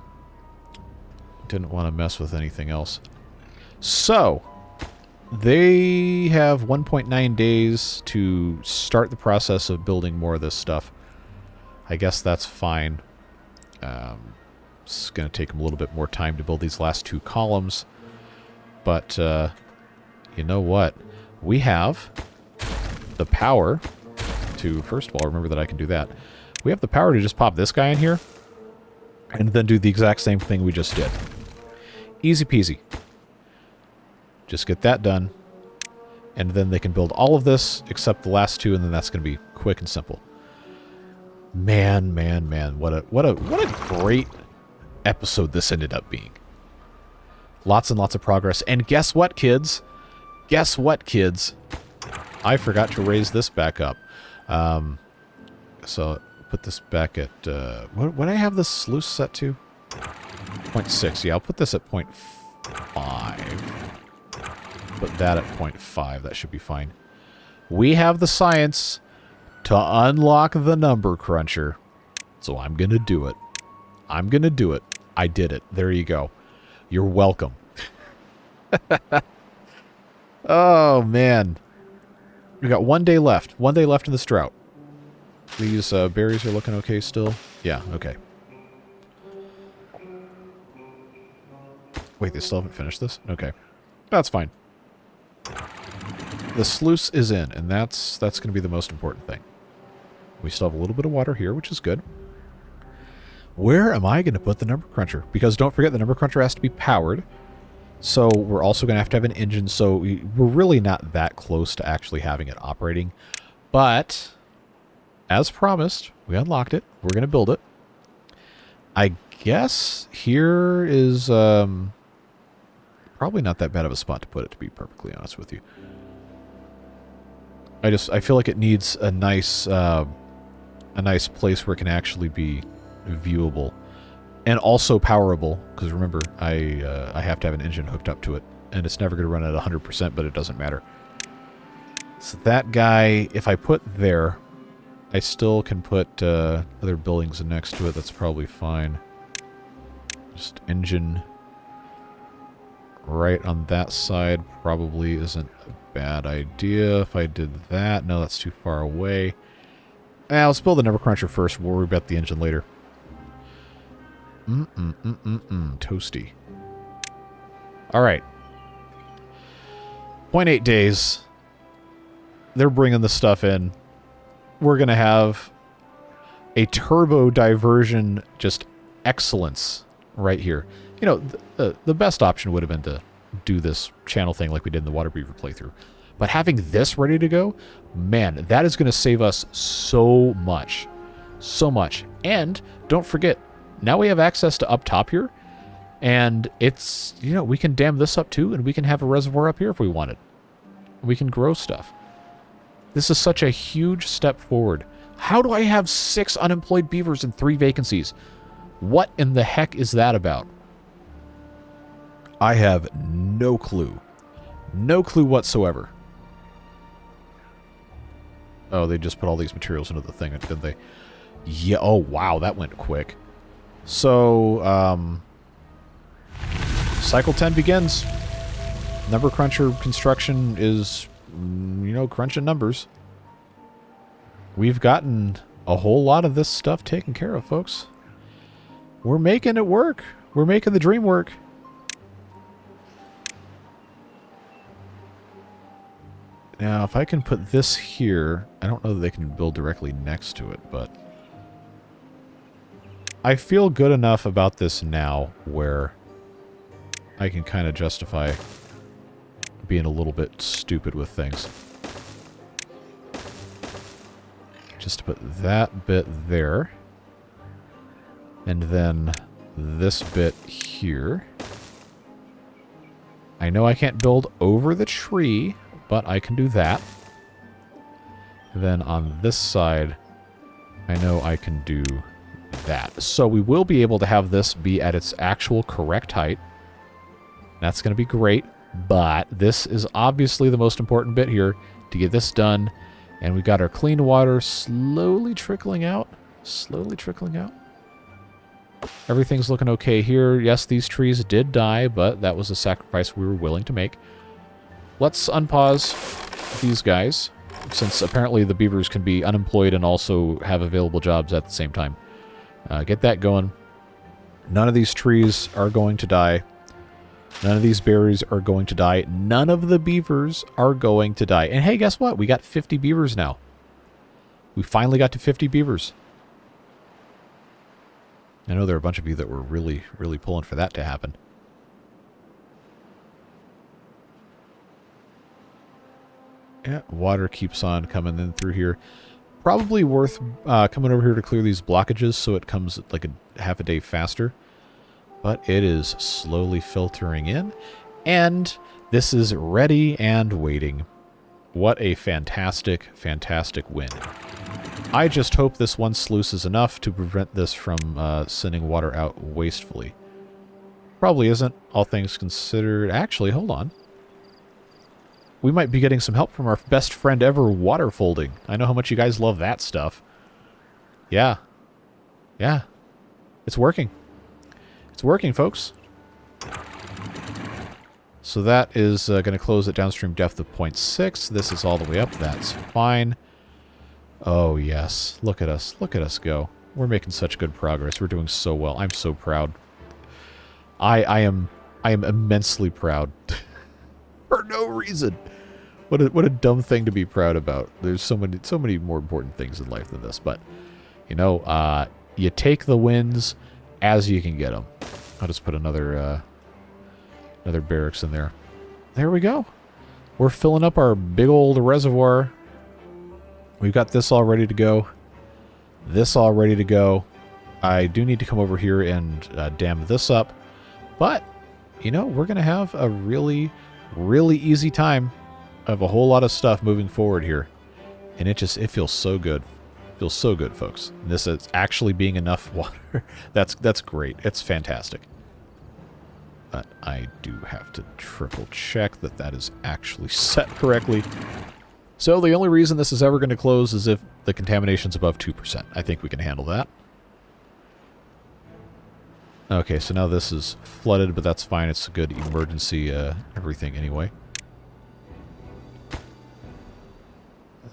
to mess with anything else. So, They have 1.9 days to start the process of building more of this stuff. I guess that's fine. It's going to take them a little bit more time to build these last 2 columns. But, you know what? We have the power to, first of all, remember that I can do that. We have the power to just pop this guy in here and then do the exact same thing we just did. Easy peasy. Just get that done, and then they can build all of this except the last 2, and then that's going to be quick and simple. Man, man, man, what a great episode this ended up being. Lots and lots of progress. And guess what, kids? Guess what, kids? I forgot to raise this back up. So put this back at what do I have this sluice set to? 0.6. Yeah, I'll put this at 0.5. Put that at 0.5. That should be fine. We have the science to unlock the number cruncher. So I'm going to do it. I'm going to do it. I did it. There you go. You're welcome. Oh, man. We got 1 day left. 1 day left in this drought. These berries are looking okay still. Yeah, okay. Wait, they still haven't finished this? Okay. That's fine. The sluice is in, and that's going to be the most important thing. We still have a little bit of water here, which is good. Where am I going to put the number cruncher? Because don't forget, the number cruncher has to be powered. So we're also going to have an engine, so we're really not that close to actually having it operating. But, as promised, we unlocked it. We're going to build it. I guess here is probably not that bad of a spot to put it, to be perfectly honest with you. I feel like it needs a nice place where it can actually be viewable and also powerable, because remember, I have to have an engine hooked up to it, and it's never going to run at 100%, but it doesn't matter. So that guy, if I put there, I still can put other buildings next to it. That's probably fine. Just engine right on that side probably isn't a bad idea. If I did that, no, that's too far away. Let's build the number cruncher first. We'll worry about the engine later. Toasty. All right. 0.8 days. They're bringing the stuff in. We're going to have a turbo diversion, just excellence right here. You know, the best option would have been to do this channel thing like we did in the Water Beaver playthrough. But having this ready to go, man, that is going to save us so much. So much. And don't forget, now we have access to up top here. And it's, you know, we can dam this up too, and we can have a reservoir up here if we wanted. We can grow stuff. This is such a huge step forward. How do I have 6 unemployed beavers and 3 vacancies? What in the heck is that about? I have no clue. No clue whatsoever. Oh, they just put all these materials into the thing, didn't they? Yeah, oh wow, that went quick. So, cycle 10 begins. Number cruncher construction is, you know, crunching numbers. We've gotten a whole lot of this stuff taken care of, folks. We're making it work. We're making the dream work. Now, if I can put this here, I don't know that they can build directly next to it, but I feel good enough about this now where I can kind of justify being a little bit stupid with things. Just to put that bit there. And then this bit here. I know I can't build over the tree, but I can do that. And then on this side, I know I can do that. So we will be able to have this be at its actual correct height. That's going to be great, but this is obviously the most important bit here to get this done. And we got our clean water slowly trickling out. Slowly trickling out. Everything's looking okay here. Yes, these trees did die, but that was a sacrifice we were willing to make. let's unpause these guys, since apparently the beavers can be unemployed and also have available jobs at the same time. Get that going. None of these trees are going to die. None of these berries are going to die. None of the beavers are going to die. And hey, guess what? We got 50 beavers now. We finally got to 50 beavers. I know there are a bunch of you that were really, really pulling for that to happen. Yeah, water keeps on coming in through here. Probably worth coming over here to clear these blockages so it comes like a half a day faster. But it is slowly filtering in. And this is ready and waiting. What a fantastic, fantastic win. I just hope this one sluice is enough to prevent this from sending water out wastefully. Probably isn't, all things considered. Actually, hold on. We might be getting some help from our best friend ever, water folding. I know how much you guys love that stuff. Yeah. Yeah. It's working. It's working, folks. So that is going to close at downstream depth of 0.6. This is all the way up. That's fine. Oh, yes. Look at us. Look at us go. We're making such good progress. We're doing so well. I'm so proud. I am immensely proud. For no reason. What a dumb thing to be proud about. There's so many more important things in life than this. But, you know, you take the wins as you can get them. I'll just put another barracks in there. There we go. We're filling up our big old reservoir. We've got this all ready to go. This all ready to go. I do need to come over here and dam this up. But, you know, we're going to have a really, really easy time of a whole lot of stuff moving forward here. And it feels so good. It feels so good, folks. This is actually being enough water. That's great. It's fantastic. But I do have to triple check that that is actually set correctly. So the only reason this is ever going to close is if the contamination's above 2%. I think we can handle that. Okay, so now this is flooded, but that's fine. It's a good emergency everything anyway.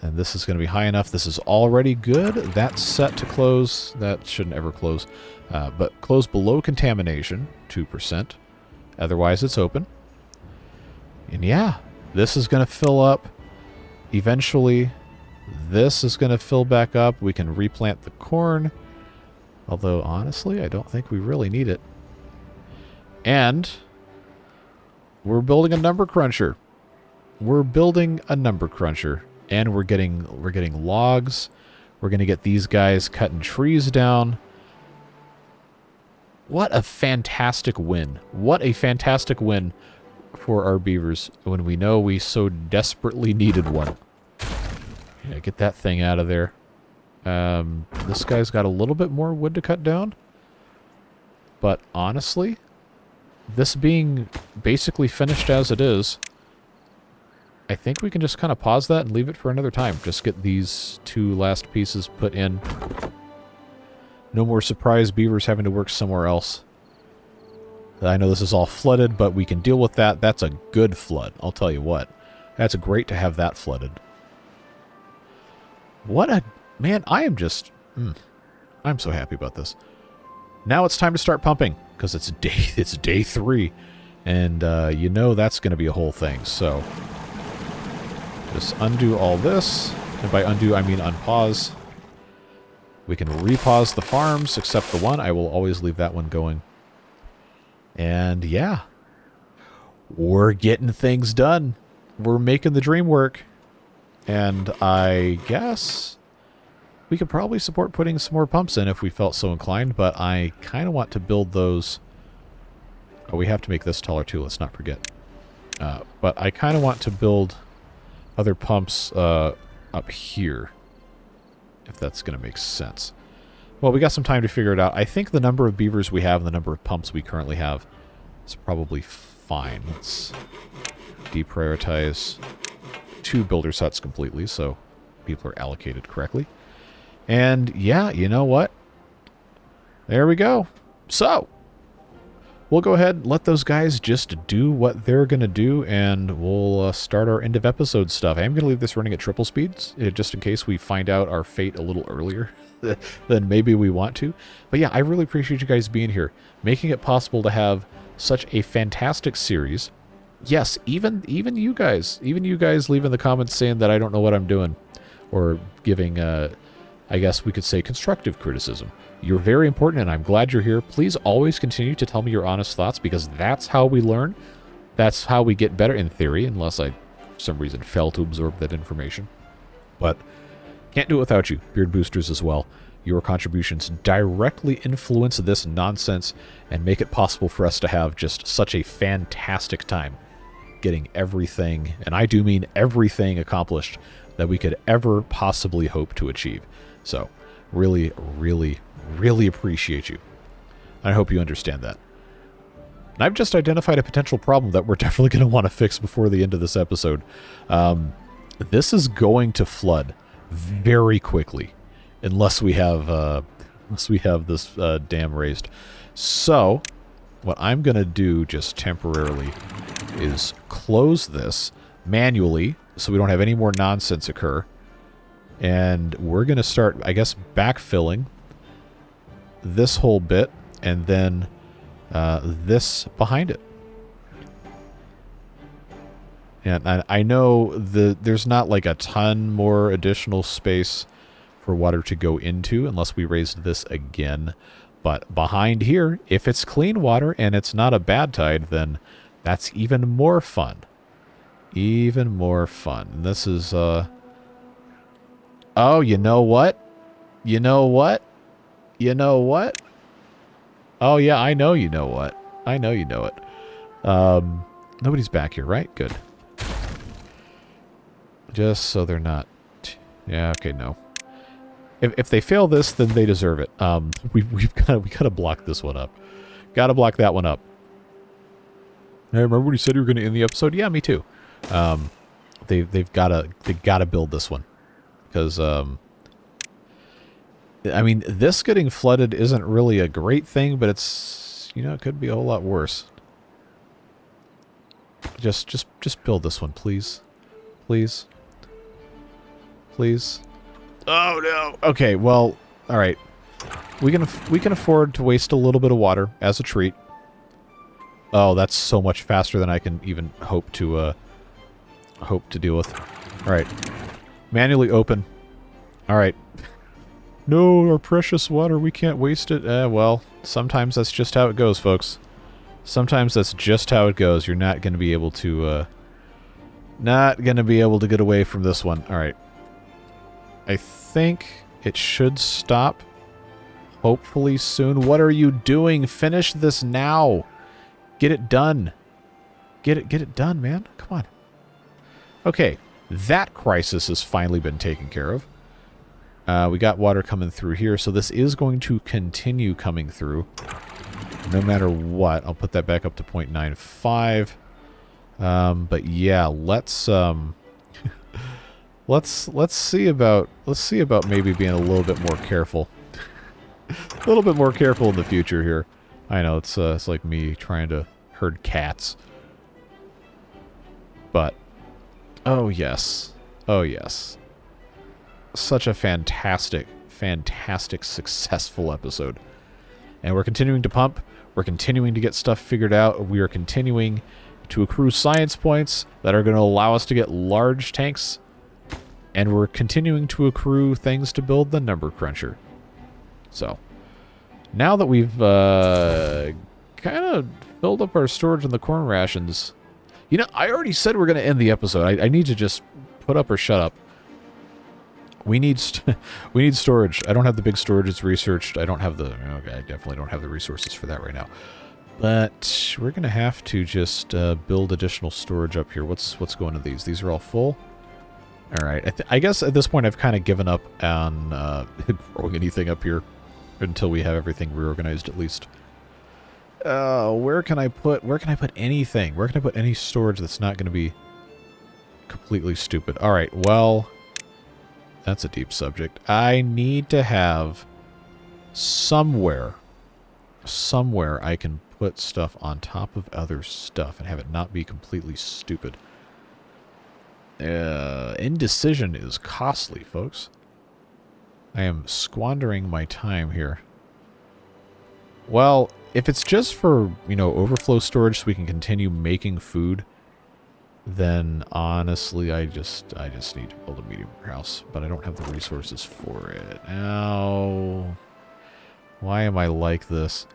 And this is going to be high enough. This is already good. That's set to close. That shouldn't ever close. But close below contamination, 2%. Otherwise, it's open. And yeah, this is going to fill up. Eventually, this is going to fill back up. We can replant the corn. Although, honestly, I don't think we really need it. And we're building a number cruncher. We're building a number cruncher. And we're getting logs. We're going to get these guys cutting trees down. What a fantastic win. What a fantastic win for our beavers when we know we so desperately needed one. Yeah, get that thing out of there. This guy's got a little bit more wood to cut down. But honestly, this being basically finished as it is, I think we can just kind of pause that and leave it for another time. Just get these two last pieces put in. No more surprise beavers having to work somewhere else. I know this is all flooded, but we can deal with that. That's a good flood, I'll tell you what. That's great to have that flooded. What a... Man, I am just... I'm so happy about this. Now it's time to start pumping, because it's day 3. And you know that's going to be a whole thing, so... Just undo all this. And by undo, I mean unpause. We can repause the farms, except the one. I will always leave that one going. And yeah. We're getting things done. We're making the dream work. And I guess we could probably support putting some more pumps in if we felt so inclined, but I kind of want to build those. Oh, we have to make this taller too, let's not forget. But I kind of want to build other pumps up here, if that's going to make sense. Well, we got some time to figure it out. I think the number of beavers we have and the number of pumps we currently have is probably fine. Let's deprioritize 2 builder sets completely, so people are allocated correctly. And yeah, you know what? There we go. So, we'll go ahead and let those guys just do what they're going to do, and we'll start our end of episode stuff. I am going to leave this running at triple speeds, just in case we find out our fate a little earlier than maybe we want to. But yeah, I really appreciate you guys being here, making it possible to have such a fantastic series. Yes, even you guys leaving the comments saying that I don't know what I'm doing, or giving, I guess we could say, constructive criticism. You're very important, and I'm glad you're here. Please always continue to tell me your honest thoughts, because that's how we learn. That's how we get better, in theory, unless I, for some reason, fail to absorb that information. But can't do it without you, Beard Boosters as well. Your contributions directly influence this nonsense and make it possible for us to have just such a fantastic time getting everything, and I do mean everything, accomplished that we could ever possibly hope to achieve. So, really, really, really appreciate you. I hope you understand that. And I've just identified a potential problem that we're definitely going to want to fix before the end of this episode. This is going to flood very quickly, unless we have this dam raised. So, what I'm going to do just temporarily is close this manually so we don't have any more nonsense occur. And we're going to start, I guess, backfilling this whole bit, and then this behind it. And I know there's not like a ton more additional space for water to go into unless we raised this again. But behind here, if it's clean water and it's not a bad tide, then that's even more fun. Even more fun. And this is, oh, you know what? You know what? You know what? Oh, yeah, I know you know what. I know you know it. Nobody's back here, right? Good. Just so they're not... Yeah, okay, no. If they fail this, then they deserve it. We gotta block this one up. Gotta block that one up. Hey, remember when you said you were going to end the episode? Yeah, me too. They gotta build this one, because I mean, this getting flooded isn't really a great thing, but it's, you know, it could be a whole lot worse. Just build this one, please, please, please. Oh no. Okay, well, all right. We can afford to waste a little bit of water as a treat. Oh, that's so much faster than I can even hope to deal with. All right, manually open. All right. No, our precious water, we can't waste it. Well, sometimes that's just how it goes, folks. Sometimes that's just how it goes. You're not going to be able to get away from this one. All right. I think it should stop hopefully soon. What are you doing? Finish this now. Get it done. Get it done, man. Come on. Okay, that crisis has finally been taken care of. We got water coming through here, so this is going to continue coming through no matter what. I'll put that back up to 0.95. But yeah, let's let's see about maybe being a little bit more careful. A little bit more careful in the future here. I know it's like me trying to herd cats. But oh yes. Oh yes. Such a fantastic, fantastic, successful episode. And we're continuing to pump. We're continuing to get stuff figured out. We are continuing to accrue science points that are going to allow us to get large tanks. And we're continuing to accrue things to build the number cruncher. So, now that we've kind of filled up our storage in the corn rations... You know, I already said we're going to end the episode. I need to just put up or shut up. We need storage. I don't have the big storage. It's researched. I don't have the... Okay, I definitely don't have the resources for that right now. But we're going to have to just build additional storage up here. What's going to these? These are all full? All right. I guess at this point I've kind of given up on growing anything up here until we have everything reorganized at least. Where can I put anything? Where can I put any storage that's not going to be completely stupid? All right. Well, that's a deep subject. I need to have somewhere I can put stuff on top of other stuff and have it not be completely stupid. Indecision is costly, folks. I am squandering my time here. Well, if it's just for, you know, overflow storage so we can continue making food, then honestly, I just need to build a medium warehouse, but I don't have the resources for it. Ow. Why am I like this?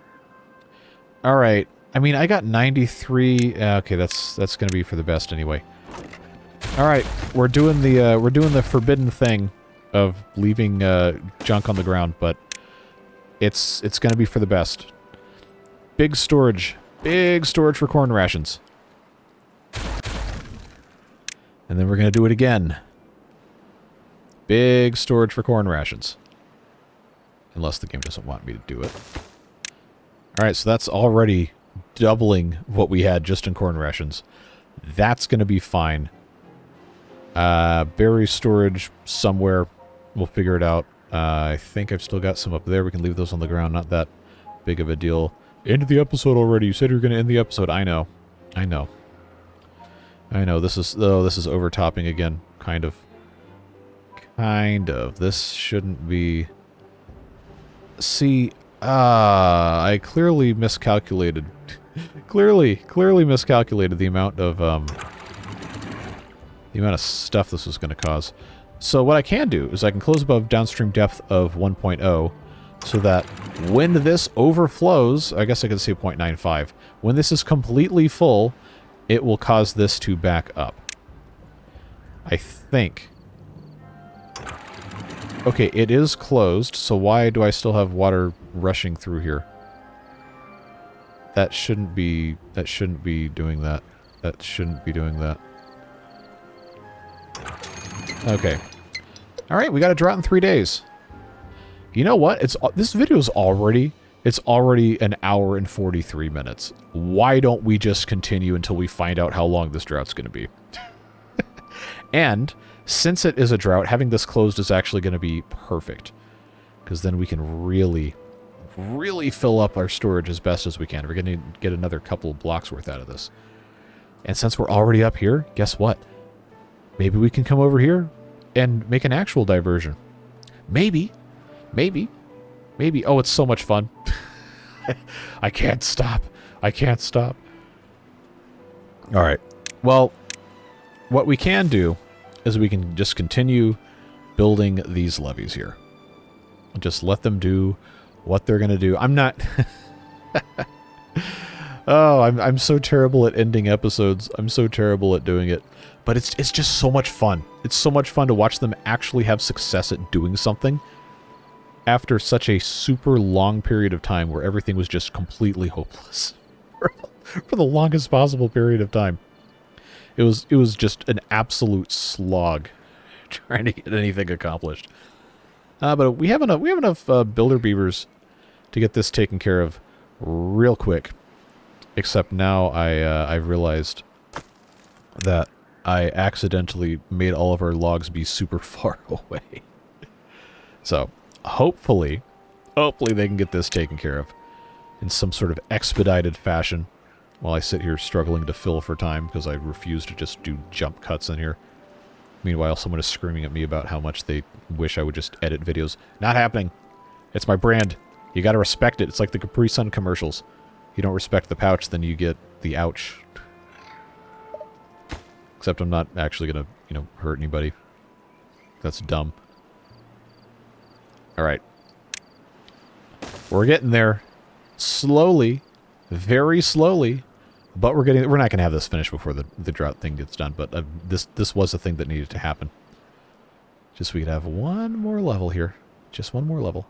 All right. I mean, I got 93. Okay, that's going to be for the best anyway. All right, we're doing the forbidden thing of leaving junk on the ground, but it's going to be for the best. Big storage for corn rations. And then we're going to do it again. Big storage for corn rations. Unless the game doesn't want me to do it. Alright, so that's already doubling what we had just in corn rations. That's going to be fine. Berry storage somewhere. We'll figure it out. I think I've still got some up there. We can leave those on the ground. Not that big of a deal. End of the episode already. You said you were going to end the episode. I know. I know. I know. This is overtopping again. Kind of. Kind of. This shouldn't be... See, I clearly miscalculated. clearly miscalculated the amount of stuff this was going to cause. So what I can do is I can close above downstream depth of 1.0 so that when this overflows, I guess I could say 0.95, when this is completely full, it will cause this to back up. I think. Okay, it is closed, so why do I still have water rushing through here? That shouldn't be doing that. That shouldn't be doing that. Okay. Alright, we got a drought in 3 days. You know what? This video is already an hour and 43 minutes. Why don't we just continue until we find out how long this drought's going to be? And since it is a drought, having this closed is actually going to be perfect. Because then we can really fill up our storage as best as we can. We're going to get another couple of blocks worth out of this. And since we're already up here, guess what? Maybe we can come over here and make an actual diversion. Maybe. Oh, it's so much fun. I can't stop. All right. Well, what we can do is we can just continue building these levees here. Just let them do what they're going to do. I'm not... Oh, I'm so terrible at ending episodes. I'm so terrible at doing it. But it's just so much fun. It's so much fun to watch them actually have success at doing something after such a super long period of time where everything was just completely hopeless for the longest possible period of time. It was just an absolute slog trying to get anything accomplished. But we have enough builder beavers to get this taken care of real quick. Except now I've realized that I accidentally made all of our logs be super far away. So hopefully they can get this taken care of in some sort of expedited fashion. While I sit here struggling to fill for time because I refuse to just do jump cuts in here. Meanwhile, someone is screaming at me about how much they wish I would just edit videos. Not happening. It's my brand. You gotta respect it. It's like the Capri Sun commercials. You don't respect the pouch, then you get the ouch. Except I'm not actually gonna, hurt anybody. That's dumb. Alright. We're getting there. Slowly. Very slowly. But we're not going to have this finished before the drought thing gets done. But this was a thing that needed to happen. Just so we could have one more level here. Just one more level.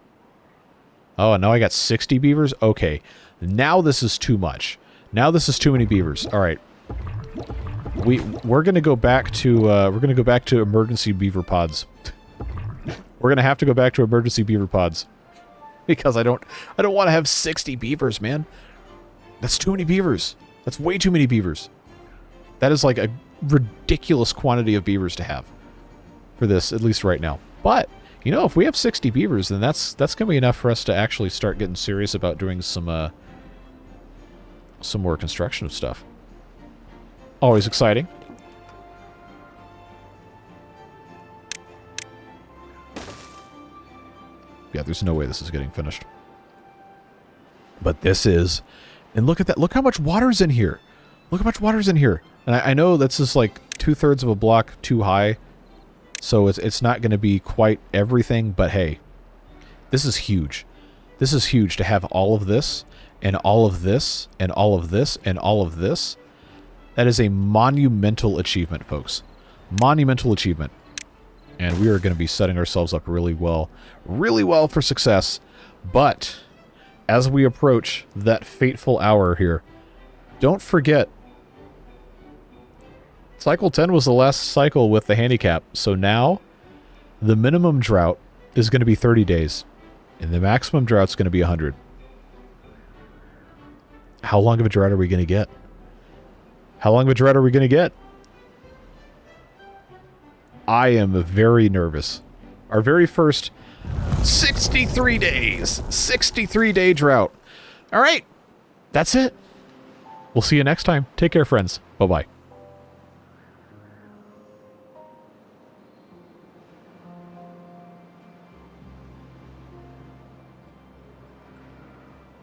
Oh, and now I got 60 beavers? Okay. Now this is too much. Now this is too many beavers. All right. We're going to go back to emergency beaver pods. We're going to have to go back to emergency beaver pods. Because I don't want to have 60 beavers, man. That's too many beavers. That's way too many beavers. That is like a ridiculous quantity of beavers to have for this, at least right now. But, if we have 60 beavers, then that's going to be enough for us to actually start getting serious about doing some some more construction stuff. Always exciting. Yeah, there's no way this is getting finished. But this is. And look at that. Look how much water's in here. Look how much water's in here. And I know that's just like 2/3 of a block too high. So it's not going to be quite everything. But hey, this is huge. This is huge to have all of this and all of this and all of this and all of this. That is a monumental achievement, folks. Monumental achievement. And we are going to be setting ourselves up really well for success. But as we approach that fateful hour here, don't forget, cycle 10 was the last cycle with the handicap. So now the minimum drought is going to be 30 days. And the maximum drought is going to be 100. How long of a drought are we going to get? How long of a drought are we going to get? I am very nervous. Our very first 63 days. 63-day drought. All right. That's it. We'll see you next time. Take care, friends. Bye-bye.